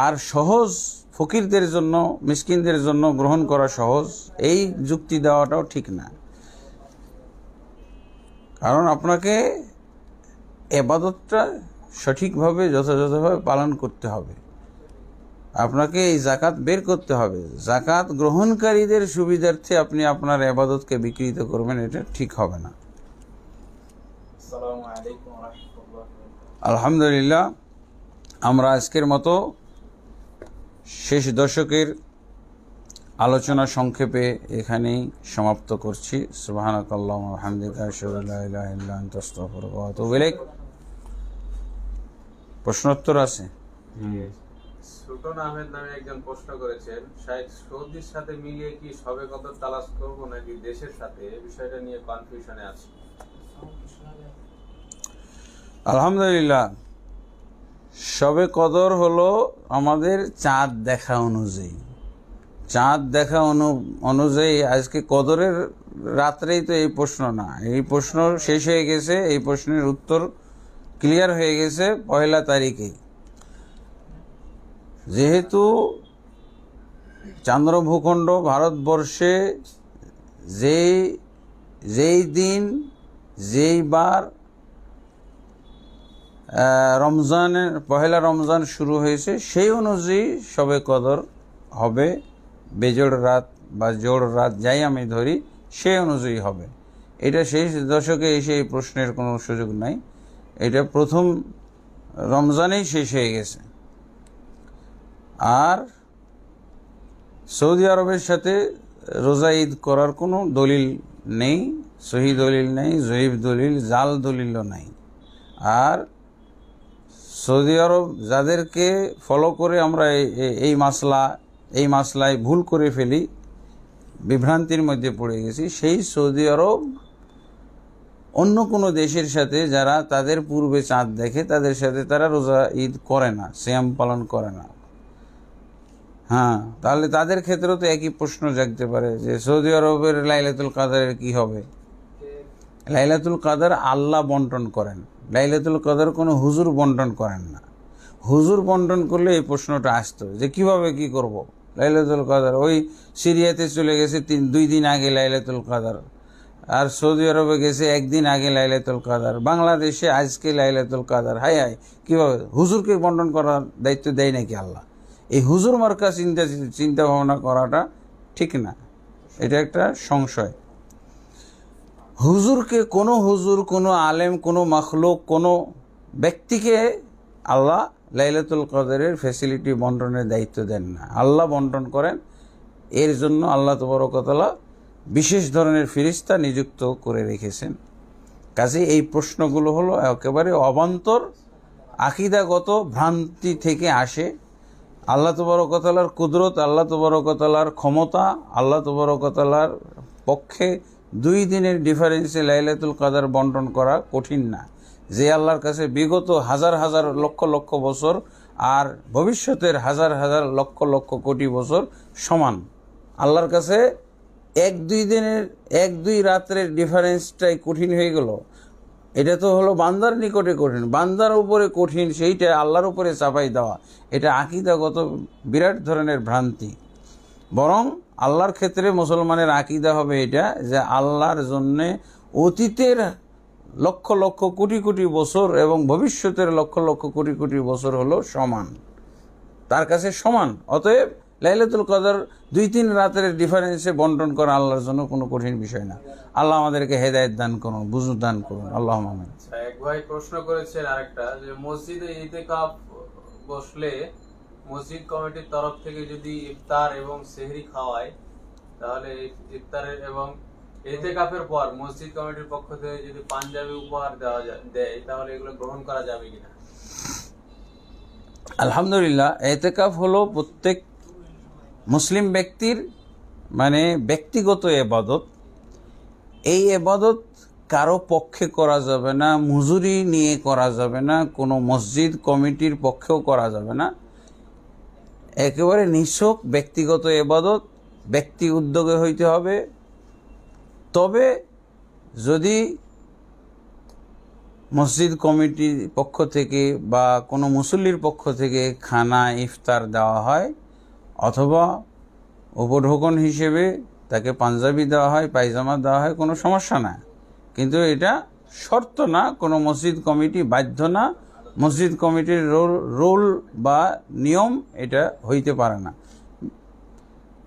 আর সহজ, ফকিরদের জন্য, মিসকিনদের জন্য গ্রহণ করা সহজ, এই যুক্তি দেওয়াটাও ঠিক না। কারণ আপনাকে ইবাদতটা সঠিকভাবে, যথাযথভাবে পালন করতে হবে। আপনাকে এই যাকাত বের করতে হবে। যাকাত গ্রহণকারীদের সুবিধার্থে আপনি আপনার ইবাদতকে বিকৃত করবেন, এটা ঠিক হবে না। আলহামদুলিল্লাহ, আমরা আজকের মতো শেষ দশকের আলোচনা সংক্ষেপে এখানেই সমাপ্ত করছি। সুবহানাকাল্লাহুম্মা ওয়া বিহামদিকা আশহাদু আল্লা ইলাহা ইল্লা আনতা আস্তাগফিরুকা ওয়া আতুবু ইলাইক। প্রশ্নোত্তর আছে? সুলতান আহমেদ নামে একজন প্রশ্ন করেছেন, শাইখ সৌদির সাথে মিলিয়ে কি সবে কদর তালাশ করব নাকি দেশের সাথে? এই বিষয়টা নিয়ে কনফিউশনে আছি। আলহামদুলিল্লাহ, শবে কদর হলো আমাদের চাঁদ দেখা অনুযায়ী। চাঁদ দেখা অনুযায়ী আজকে কদরের রাত্রেই তো এই প্রশ্ন না, এই প্রশ্ন শেষ হয়ে গেছে, এই প্রশ্নের উত্তর ক্লিয়ার হয়ে গেছে 1 তারিখেই। যেহেতু চন্দ্র ভূখণ্ড ভারতবর্ষে যেই দিন যেই বার রমজানের 1 রমজান শুরু হয়েছে, সেই অনুযায়ী শবে কদর হবে। বেজোড় রাত বা জোড় রাত যাই আমি ধরি, সেই অনুযায়ী হবে। এটা শেষ দশকে এসে এই প্রশ্নের কোনো সুযোগ নাই, এটা প্রথম রমজানেই শেষ হয়ে গেছে। আর সৌদি আরবের সাথে রোজা ঈদ করার কোনো দলিল নেই, সহি দলিল নেই, জয়ীফ দলিল, জাল দলিলও নাই। আর সৌদি আরব যাদেরকে ফলো করে আমরা এই মাসলায় ভুল করে ফেলি, বিভ্রান্তির মধ্যে পড়ে গেছি, সেই সৌদি আরব অন্য কোনো দেশের সাথে যারা তাদের পূর্বে চাঁদ দেখে তাদের সাথে তারা রোজা ঈদ করে না, সিয়াম পালন করে না। হ্যাঁ, তাহলে তাদের ক্ষেত্রেও তো একই প্রশ্ন জাগতে পারে যে সৌদি আরবের লাইলাতুল কাদরের কি হবে? লাইলাতুল কাদর আল্লাহ বন্টন করেন, লাইলাতুল কাদর কোনো হুজুর বন্টন করেন না। হুজুর বন্টন করলে এই প্রশ্নটা আসতো যে কিভাবে কি করব লাইলাতুল কাদর। ওই সিরিয়াতে চলে গেছে 2 দিন আগে লাইলাতুল কাদর, আর সৌদি আরবে গেছে 1 দিন আগে লাইলাতুল কাদর, বাংলাদেশে আজকে লাইলাতুল কাদর। হাই কীভাবে হুজুরকে বন্টন করার দায়িত্ব দেয় নাকি আল্লাহ? এই হুজুর মার্কা চিন্তা ভাবনা করাটা ঠিক না, এটা একটা সংশয়। হুজুরকে কোনো হুজুর, কোনো আলেম, কোনো মাখলুক, কোনো ব্যক্তিকে আল্লাহ লাইলাতুল কদরের ফ্যাসিলিটি বন্টনের দায়িত্ব দেন না, আল্লাহ বন্টন করেন। এর জন্য আল্লাহ তাবারক ওয়া তাআলা বিশেষ ধরনের ফেরেশতা নিযুক্ত করে রেখেছেন। কাজে এই প্রশ্নগুলো হলো একেবারে অবান্তর আকীদাগত ভ্রান্তি থেকে আসে। আল্লাহ তাবারক ওয়া তাআলার কুদরত, আল্লাহ তাবারক ওয়া তাআলার ক্ষমতা, আল্লাহ তাবারক ওয়া তাআলার পক্ষে 2 দিনের ডিফারেন্সে লাইলাতুল কদর বন্টন করা কঠিন না। যে আল্লাহর কাছে বিগত হাজার হাজার লক্ষ লক্ষ বছর আর ভবিষ্যতের হাজার হাজার লক্ষ লক্ষ কোটি বছর সমান, আল্লাহর কাছে 1-2 দিনের 1-2 রাত্রের ডিফারেন্সটাই কঠিন হয়ে গেল। এটা তো হলো বান্দার নিকটে কঠিন, বান্দার উপরে কঠিন, সেইটা আল্লাহর উপরে চাপাই দেওয়া, এটা আকীদাগত বিরাট ধরনের ভ্রান্তি। বরং আল্লাহর ক্ষেত্রে মুসলমানের আকীদা হবে এটা যে আল্লাহর জন্যে অতীতের লক্ষ লক্ষ কোটি কোটি বছর এবং ভবিষ্যতের লক্ষ লক্ষ কোটি কোটি বছর হলো সমান, তার কাছে সমান। অতএব লাইলাতুল কদর 2-3 রাতের ডিফারেন্সে বন্টন করা আল্লাহর জন্য কোনো কঠিন বিষয় না। আল্লাহ আমাদেরকে হেদায়েত দান করুন, বুঝ দান করুন। আল্লাহুম্মা আমিন। এক ভাই প্রশ্ন করেছেন আরেকটা, যে মসজিদে ইতিকাফ বসলে মসজিদ কমিটির তরফ থেকে যদি ইফতার এবং সেহরি খাওয়ায়, তাহলে ইফতারের এবং ইতিকাফের পর মসজিদ কমিটির পক্ষ থেকে যদি পাঞ্জাবি উপহার দেয়, তাহলে এগুলো গ্রহণ করা যাবে কিনা? আলহামদুলিল্লাহ, ইতিকাফ হলো প্রত্যেক মুসলিম ব্যক্তির ব্যক্তিগত ইবাদত। এই ইবাদত কারো পক্ষে করা যাবে না, মজুরি নিয়ে করা যাবে না, কোনো মসজিদ কমিটির পক্ষেও করা যাবে না। একেবারে নিছক ব্যক্তিগত ইবাদত, ব্যক্তি উদ্যোগে হইতে হবে। তবে যদি মসজিদ কমিটির পক্ষ থেকে বা কোনো মুসল্লির পক্ষ থেকে খানা ইফতার দেওয়া হয়, অথবা উপঢৌকন হিসেবে তাকে পাঞ্জাবি দেওয়া হয়, পায়জামা দেওয়া হয়, কোনো সমস্যা না। কিন্তু এটা শর্ত না, কোনো মসজিদ কমিটি বাধ্য না, মসজিদ কমিটির রোল বা নিয়ম এটা হইতে পারে না।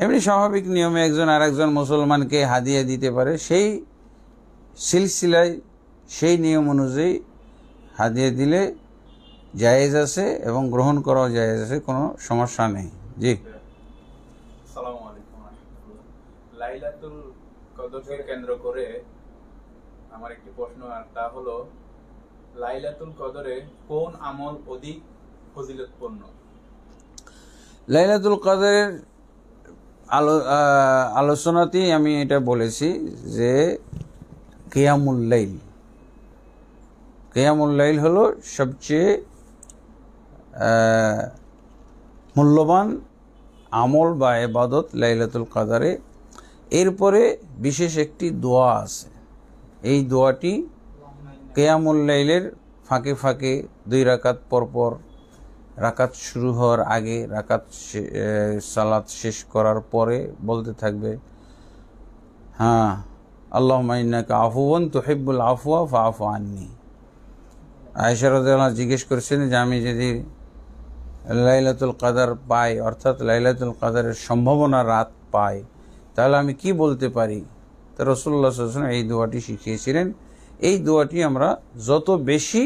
এমনি স্বাভাবিক নিয়মে একজন আরেকজন মুসলমানকে হাদিয়া দিতে পারে, সেই সিলসিলায় সেই নিয়ম অনুযায়ী হাদিয়া দিলে জায়েজ আছে এবং গ্রহণ করাও জায়েজ আছে, কোনো সমস্যা নেই। জি। আসসালামু আলাইকুম ওয়া রাহমাতুল্লাহ। লাইলাতুল কদরকে কেন্দ্র করে আমার একটি প্রশ্ন, আর তা হলো লাইলাতুল কদরে কোন আমল অধিক ফজিলতপূর্ণ? লাইলাতুল কদরের আলোচনাতেই আমি এটা বলেছি যে কিয়ামুল লাইল, কিয়ামুল লাইল হলো সবচেয়ে মূল্যবান আমল বা ইবাদত লাইলাতুল কদরে। এরপরে বিশেষ একটি দোয়া আছে, এই দোয়াটি কিয়ামুল লাইলের ফাঁকে ফাঁকে 2 রাকাত পরপর, রাকাত শুরু হওয়ার আগে, রাকাত সালাত শেষ করার পরে বলতে থাকবে, হ্যাঁ, আল্লাহুম্মা ইন্নাকা আফুওয়ান তুহিব্বুল আফওয়া ফাআফু আন্নি। আয়েশা রাদিয়াল্লাহু আনহা জিজ্ঞেস করেছেন যে আমি যদি লাইলাতুল কদর পাই, অর্থাৎ লাইলাতুল কদরের সম্ভাবনা রাত পাই, তাহলে আমি কি বলতে পারি? তো রাসূলুল্লাহ সাল্লাল্লাহু আলাইহি ওয়াসাল্লাম এই দোয়াটি শিখিয়েছিলেন। এই দোয়াটি আমরা যত বেশি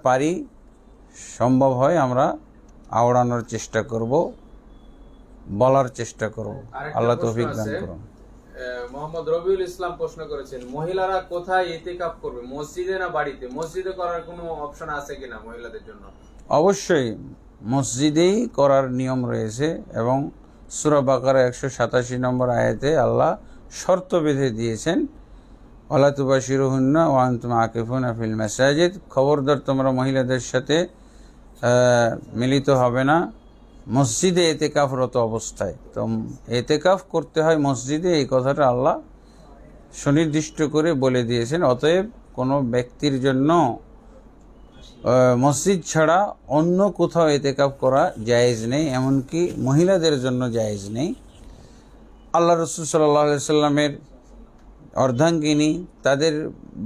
পারি, সম্ভব হয়, আমরা আওড়ানোর চেষ্টা করব, বলার চেষ্টা করব। আল্লাহ তৌফিক দান করুন। মোহাম্মদ রবিউল ইসলাম প্রশ্ন করেছেন, মহিলারা কোথায় ইতিকাফ করবে, মসজিদে না বাড়িতে? মসজিদে করার কোনো অপশন আছে কিনা মহিলাদের জন্য? অবশ্যই মসজিদেই করার নিয়ম রয়েছে, এবং সূরা বাকারা 187 নম্বর আয়াতে আল্লাহ শর্ত বেঁধে দিয়েছেন, ওয়ালা তুবাশিরুহুন্না ওয়া আনতুম আকিফুনা ফিল মাসাজিদ, খবরদার তোমরা মহিলাদের সাথে মিলিত হবে না মসজিদে ইতিকাফরত অবস্থায়। তো ইতিকাফ করতে হয় মসজিদে, এই কথাটা আল্লাহ সুনির্দিষ্ট করে বলে দিয়েছেন। অতএব কোনো ব্যক্তির জন্য মসজিদ ছাড়া অন্য কোথাও ইতিকাফ করা জায়েজ নেই, এমনকি মহিলাদের জন্য জায়েজ নেই। আল্লাহ রাসূল সাল্লাল্লাহু আলাইহি সাল্লামের অর্ধাঙ্গিনী, তাদের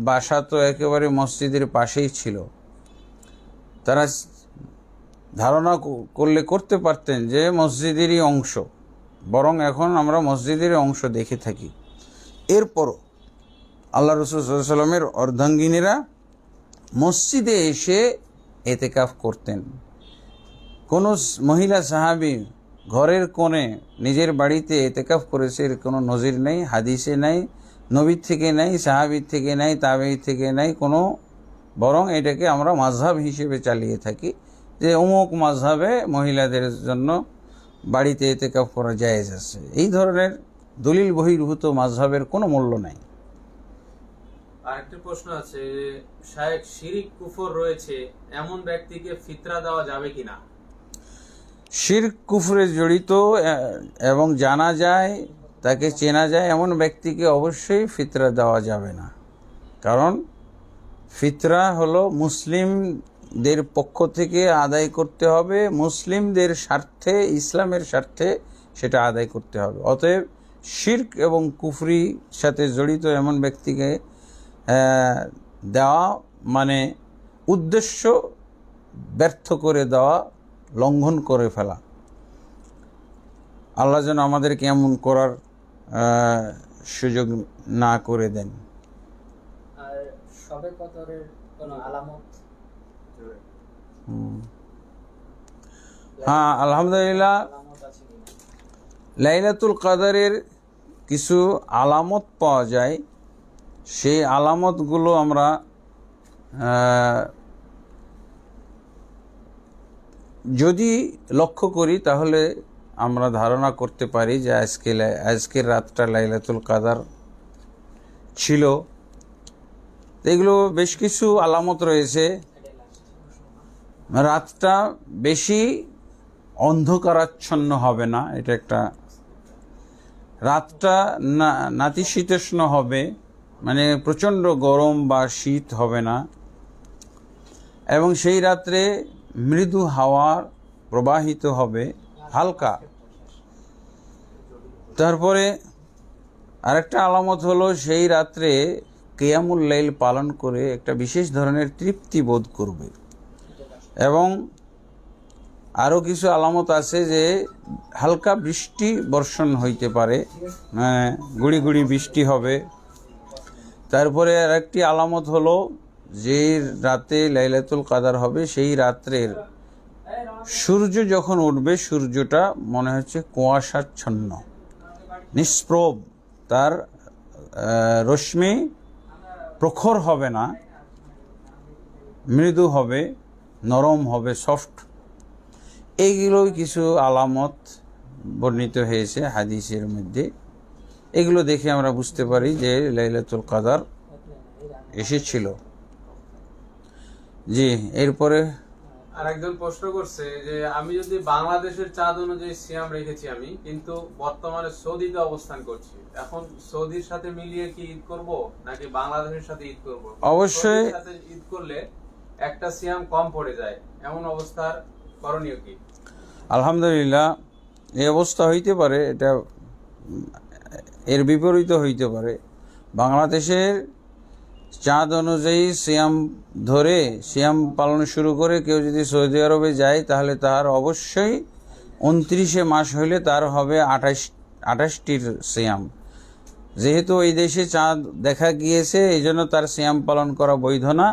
বাসা তো একেবারে মসজিদের পাশেই ছিল। তারা ধারণা করলে করতে পারতেন যে মসজিদেরই অংশ, বরং এখন আমরা মসজিদেরই অংশ দেখে থাকি। এরপরও আল্লাহ রাসূল সাল্লাল্লাহু আলাইহি সাল্লামের অর্ধাঙ্গিনীরা মসজিদে এসে ইতিকাফ করতেন। কোনো মহিলা সাহাবী ঘরের কোণে নিজের বাড়িতে ইতিকাফ করেছে এর কোনো নজির নেই, হাদিসে নাই, নবীর থেকে নাই, সাহাবীর থেকে নাই, তাবেঈ থেকে নাই কোনো, বরং এটাকে আমরা মাযহাব হিসেবে চালিয়ে থাকি যে অমুক মাযহাবে মহিলাদের জন্য বাড়িতে ইতিকাফ করা জায়েজ আছে। এই ধরনের দলিল বহির্ভূত মাযহাবের কোনো মূল্য নাই। আরেকটি প্রশ্ন আছে, শায়েখ শিরক কুফর রয়েছে এমন ব্যক্তিকে ফিতরা দেওয়া যাবে কিনা? শিরক কুফরে জড়িত এবং জানা যায়, তাকে চেনা যায় এমন ব্যক্তিকে অবশ্যই ফিতরা দেওয়া যাবে না। কারণ ফিতরা হলো মুসলিমদের পক্ষ থেকে আদায় করতে হবে, মুসলিমদের স্বার্থে, ইসলামের স্বার্থে সেটা আদায় করতে হবে। অতএব শিরক এবং কুফরি সাথে জড়িত এমন ব্যক্তিকে দেওয়া মানে উদ্দেশ্য ব্যর্থ করে দেওয়া, লঙ্ঘন করে ফেলা। আল্লাহ যেন আমাদেরকে এমন করার সুযোগ না করে দেন। আর শবে কদরের কোনো আলামত? হ্যাঁ, আলহামদুলিল্লাহ, আলামত আছে কিনা? লাইলাতুল কদরের কিছু আলামত পাওয়া যায়। সেই আলামতগুলো আমরা যদি লক্ষ্য করি তাহলে আমরা ধারণা করতে পারি যে আজকের রাতটা লাইলাতুল কদর ছিল। এগুলো বেশ কিছু আলামত রয়েছে। রাতটা বেশি অন্ধকারাচ্ছন্ন হবে না, এটা একটা। রাতটা নাতিশীতোষ্ণ হবে, মানে প্রচণ্ড গরম বা শীত হবে না, এবং সেই রাত্রে মৃদু হাওয়া প্রবাহিত হবে, হালকা। তারপরে আরেকটা আলামত হলো সেই রাত্রে কিয়ামুল লাইল পালন করে একটা বিশেষ ধরনের তৃপ্তি বোধ করবে। এবং আরও কিছু আলামত আছে যে হালকা বৃষ্টি বর্ষণ হইতে পারে, গুড়ি গুড়ি বৃষ্টি হবে। তারপরে আরেকটি আলামত হলো যে রাতে লাইলাতুল কাদার হবে সেই রাত্রের সূর্য যখন উঠবে, সূর্যটা মনে হচ্ছে কুয়াশাচ্ছন্ন, নিষ্প্রভ, তার রশ্মি প্রখর হবে না, মৃদু হবে, নরম হবে, সফট। এইগুলোই কিছু আলামত বর্ণিত হয়েছে হাদিসের মধ্যে। এগুলো দেখে আমরা বুঝতে পারি যে লাইলাতুল কাদার এসেছিল। জি, এরপরে আরেকজন প্রশ্ন করছে যে আমি যদি বাংলাদেশের চাঁদ অনুযায়ী সিয়াম রেখেছি আমি, কিন্তু বর্তমানে সৌদিতে অবস্থান করছি, এখন সৌদির সাথে মিলিয়ে কি ঈদ করব নাকি বাংলাদেশের সাথে ঈদ করব? অবশ্যই সৌদির সাথে ঈদ করলে একটা সিয়াম কম পড়ে যায়, এমন অবস্থার করণীয় কি? আলহামদুলিল্লাহ, এই অবস্থা হইতে পারে, এটা এর বিপরীত হইতে পারে। বাংলাদেশের চাঁদ অনুযায়ী সিয়াম ধরে সিয়াম পালন শুরু করে কেউ যদি সৌদি আরবে যায়, তাহলে তার অবশ্যই 29 মাস হইলে তার হবে 28টির সিয়াম। যেহেতু ওই দেশে চাঁদ দেখা গিয়েছে, এই জন্য তার সিয়াম পালন করা বৈধ না।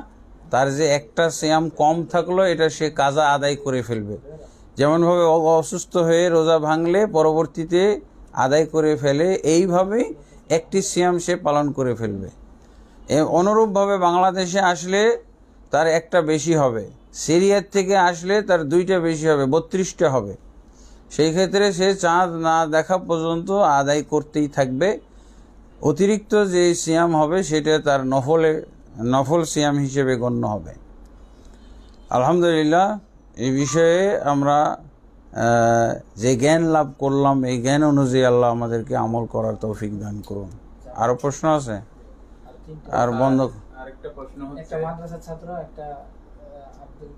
তার যে একটা সিয়াম কম থাকলো, এটা সে কাজা আদায় করে ফেলবে। যেমনভাবে অসুস্থ হয়ে রোজা ভাঙলে পরবর্তীতে আদায় করে ফেলে, এইভাবেই একটি সিয়াম সে পালন করে ফেলবে। অনুরূপভাবে বাংলাদেশে আসলে তার একটা বেশি হবে, সিরিয়ার থেকে আসলে তার 2টা বেশি হবে, 32টা হবে। সেই ক্ষেত্রে সে চাঁদ না দেখা পর্যন্ত আদায় করতেই থাকবে। অতিরিক্ত যে সিয়াম হবে সেটা তার নফল সিয়াম হিসেবে গণ্য হবে। আলহামদুলিল্লাহ, এই বিষয়ে আমরা যে জ্ঞান লাভ করলাম, এই জ্ঞান অনুযায়ী আল্লাহ আমাদেরকে আমল করার তৌফিক দান করুন। আরও প্রশ্ন আছে? আর বন্ধ। আরেকটা প্রশ্ন হচ্ছে, একটা মাদ্রাসার ছাত্র, একটা আব্দুল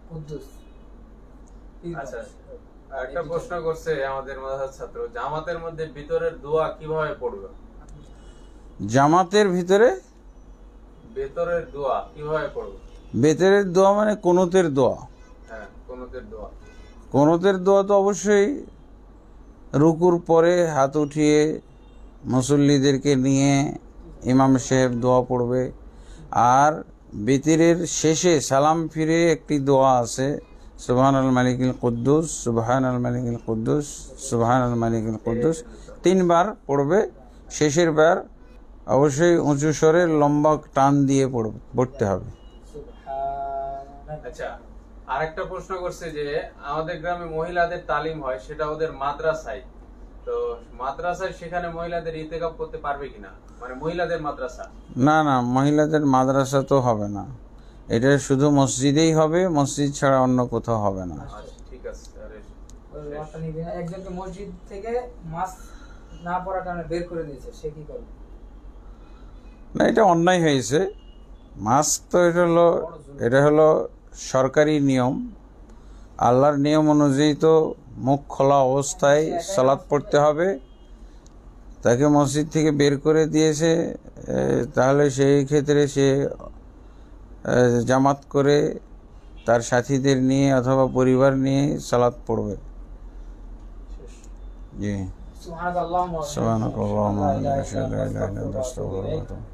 কুদ্দুস। আচ্ছা, একটা প্রশ্ন করছে আমাদের মাদ্রাসার ছাত্র, জামাতের মধ্যে ভিতরের দোয়া কিভাবে পড়বে? জামাতের ভেতরের দোয়া কিভাবে পড়বে? ভেতরের দোয়া মানে কুনুতের দোয়া। হ্যাঁ, কুনুতের দোয়া। কুনুতের দোয়া তো অবশ্যই রুকুর পরে হাত উঠিয়ে মুসল্লিদেরকে নিয়ে ইমাম সাহেব দোয়া পড়বে। আর বিতিরের শেষে সালাম ফিরে একটি দোয়া আছে, সুবহানাল মালিকুল কুদ্দুস, সুবহানাল মালিকুল কুদ্দুস, সুবহানাল মালিকুল কুদ্দুস, 3 বার পড়বে। শেষের বার অবশ্যই উঁচু স্বরে লম্বা টান দিয়ে পড়তে হবে। আচ্ছা, আরেকটা প্রশ্ন করছে যে আমাদের গ্রামে মহিলাদের তালিম হয়, সেটা ওদের মাদ্রাসায়, তো মাদ্রাসায় সেখানে মহিলাদের ইতিকাফ করতে পারবে কিনা, মানে মহিলাদের মাদ্রাসা? না না, মহিলাদের মাদ্রাসা তো হবে না, এটা শুধু মসজিদেই হবে, মসজিদ ছাড়া অন্য কোথাও হবে না। আচ্ছা, ঠিক আছে। একজনকে মসজিদ থেকে মাস না পড়ার কারণে বের করে দিয়েছে, সে কি করবে? না, এটা অন্যায় হয়েছে। মাস্ক তো এটা হলো সরকারি নিয়ম, আল্লাহর নিয়ম অনুযায়ী তো মুখ খোলা অবস্থায় সালাত পড়তে হবে। তাকে মসজিদ থেকে বের করে দিয়েছে, তাহলে সেই ক্ষেত্রে সে জামাত করে তার সাথীদের নিয়ে অথবা পরিবার নিয়ে সালাত পড়বে। জি, সুবহানাল্লাহ ওয়া বিহামদিহি, আশহাদু আল্লা ইলাহা ইল্লাল্লাহ, আস্তাগফিরুল্লাহ।